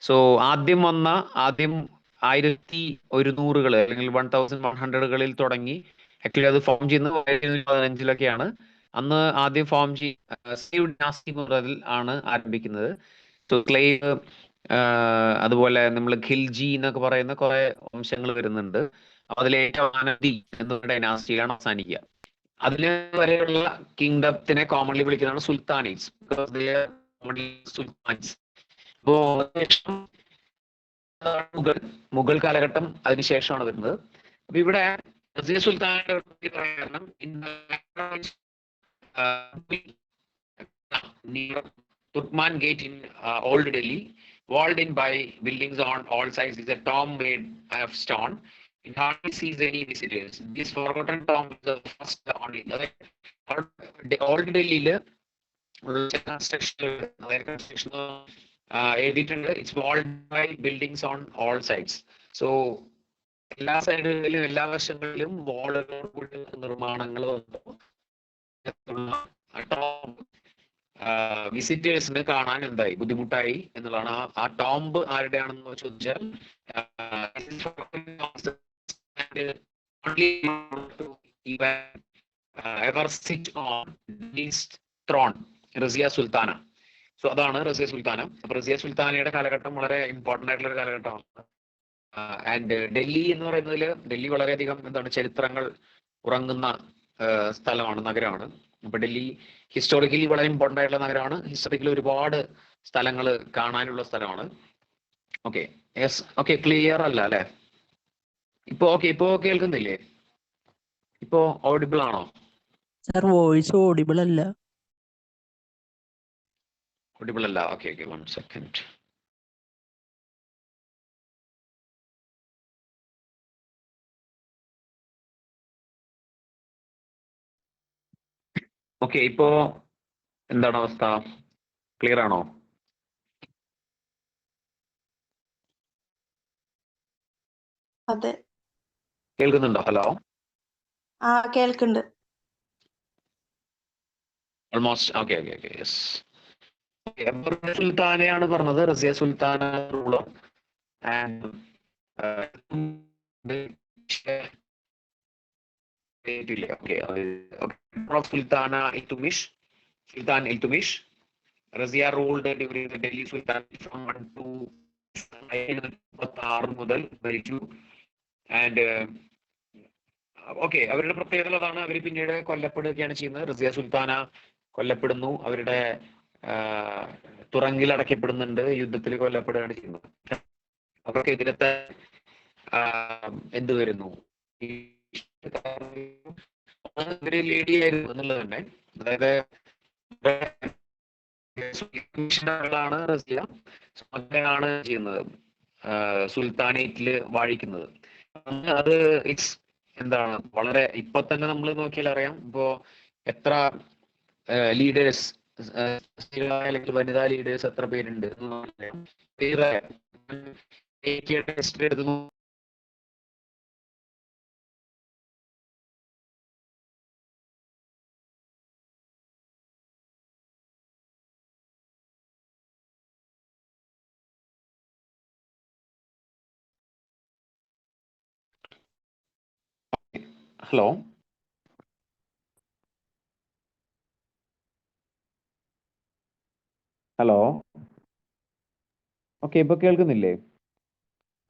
സോ ആദ്യം 1100-കൾ അല്ലെങ്കിൽ 1100-കളിൽ തുടങ്ങി. ആക്ച്വലി അത് ഫോം ചെയ്യുന്നത് 1515-ലൊക്കെയാണ്. അന്ന് ആദ്യം ഫോം സ്ലേവ് ഡൈനാസ്റ്റി മുതൽ ആണ് ആരംഭിക്കുന്നത്. സോ സ്ലേവ്, അതുപോലെ നമ്മൾ ഖിൽജി എന്നൊക്കെ പറയുന്ന കുറെ വംശങ്ങൾ വരുന്നുണ്ട്. അതിലേറ്റവും ആനന്ദി എന്ന ഡൈനാസ്റ്റിയിലാണ് അവസാനിക്കുക. അതിന് വരെയുള്ള കിങ്ഡത്തിനെ കോമൺലി വിളിക്കുന്നതാണ് സുൽത്താനേറ്റ്സ്. അപ്പോ മുഗൾ കാലഘട്ടം അതിനുശേഷമാണ് വരുന്നത്. അപ്പൊ ഇവിടെ റസിയ സുൽത്താനയുടെ കാരണം Turkman Gate in Old Delhi, walled in by buildings on all sides, is a tomb made of stone. It hardly sees any visitors. This forgotten tomb is the first only. Old Delhi construction എഴുതിയിട്ടുണ്ട്. It's walled by buildings on all sides. So എല്ലാ സൈഡുകളിലും, എല്ലാ വശങ്ങളിലും വാളുകളോട് നിർമ്മാണങ്ങൾ വിസിറ്റേഴ്സിന് കാണാൻ എന്തായി ബുദ്ധിമുട്ടായി എന്നുള്ളതാണ്. ആ ടോംബ് ആരുടെയാണെന്ന് ചോദിച്ചാൽ റസിയ സുൽത്താന. സോ അതാണ് റസിയ സുൽത്താന. അപ്പൊ റസിയ സുൽത്താനയുടെ കാലഘട്ടം വളരെ ഇമ്പോർട്ടന്റ് ആയിട്ടുള്ള ഒരു കാലഘട്ടമാണ്. ആൻഡ് ഡൽഹി എന്ന് പറയുന്നതിൽ, ഡൽഹി വളരെയധികം ചരിത്രങ്ങൾ ഉറങ്ങുന്ന സ്ഥലമാണ്, നഗരമാണ്. അപ്പൊ ഡൽഹി ഹിസ്റ്റോറിക്കലി വളരെ ഇമ്പോർട്ടൻ്റ് ആയിട്ടുള്ള നഗരമാണ്. ഹിസ്റ്റോറിക്കലി ഒരുപാട് സ്ഥലങ്ങൾ കാണാനുള്ള സ്ഥലമാണ്. ഓക്കെ, യെസ്, ഓക്കെ, ക്ലിയർ അല്ല അല്ലെ? ഇപ്പോ കേൾക്കുന്നില്ലേ? ഇപ്പോ ഓഡിബിൾ ആണോ? സർ വോയിസ് ഓഡിബിൾ അല്ല. ഓഡിബിൾ അല്ല. Okay, 1 second. ഓക്കെ, ഇപ്പോ എന്താണ് അവസ്ഥ? ക്ലിയർ ആണോ? അതെ. കേൾക്കുന്നുണ്ടോ? ഹലോ, ആ കേൾക്കുന്നുണ്ട്. ഓൾമോസ്റ്റ്. Okay, yes. സുൽത്താനയാണ് പറഞ്ഞത്, Razia Sultana ruler. And Sultan Iltutmish. Razia ruled during the Delhi Sultanate from 1 to 9 മുതൽ ഭരിച്ചു. ആൻഡ് ഓക്കെ, അവരുടെ പ്രത്യേകത അതാണ്. അവർ പിന്നീട് കൊല്ലപ്പെടുകയാണ് ചെയ്യുന്നത്. റസിയ സുൽത്താന കൊല്ലപ്പെടുന്നു, അവരുടെ തുറങ്കിൽ അടയ്ക്കപ്പെടുന്നുണ്ട്, യുദ്ധത്തിൽ കൊല്ലപ്പെടുകയാണ് ചെയ്യുന്നത്. അവർക്കെതിരത്തെ എന്ത് വരുന്നു, ഇവര് ലേഡി ആയിരുന്നു എന്നുള്ളത് തന്നെ. അതായത് ാണ് റസിയ ആണ് ചെയ്യുന്നത്, സുൽത്താനേറ്റില് വാഴിക്കുന്നത്. അത് ഇറ്റ്സ് എന്താണ് വളരെ ഇപ്പൊ തന്നെ നമ്മൾ നോക്കിയാൽ അറിയാം. ഇപ്പോ എത്ര ലീഡേഴ്സ്, അല്ലെങ്കിൽ വനിതാ ലീഡേഴ്സ് എത്ര പേരുണ്ട് എടുത്തു. ഹലോ, ഓക്കെ, ഇപ്പൊ കേൾക്കുന്നില്ലേ?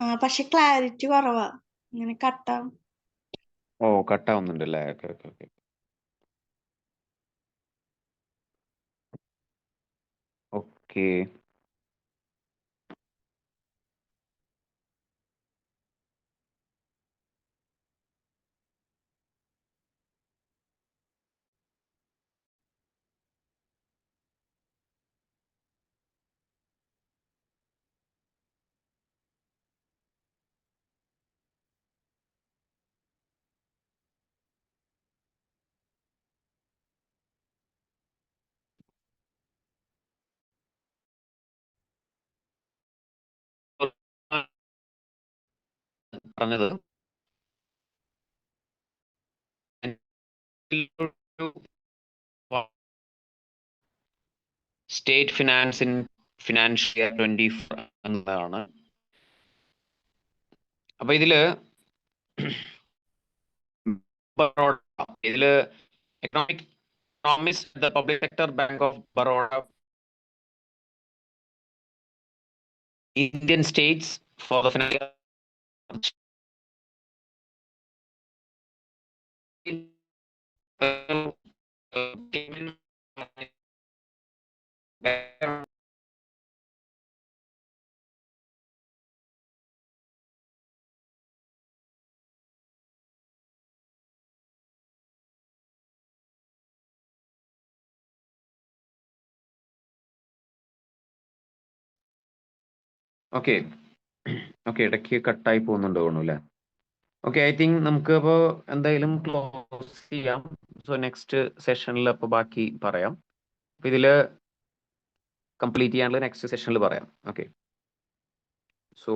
ആ പക്ഷെ ക്ലാരിറ്റി കുറവാ, ഇങ്ങനെ കട്ടാവും. ഓ, കട്ടാവുന്നുണ്ടല്ലേ? ഓക്കെ. പറഞ്ഞത് state finance in financial year 24 എന്നതാണ്. അപ്പൊ ഇതില് economics, the public sector Bank of Baroda, Indian states for the financial okay, ഇടയ്ക്ക് കട്ടായി പോകുന്നുണ്ടോ അല്ലേ? ഓക്കെ, ഐ തിങ്ക് നമുക്ക് അപ്പോൾ എന്തായാലും ക്ലോസ് ചെയ്യാം. സോ നെക്സ്റ്റ് സെഷനിൽ അപ്പോൾ ബാക്കി പറയാം. അപ്പൊ ഇതില് കംപ്ലീറ്റ് ചെയ്യാനുള്ള നെക്സ്റ്റ് സെഷനിൽ പറയാം. Okay, so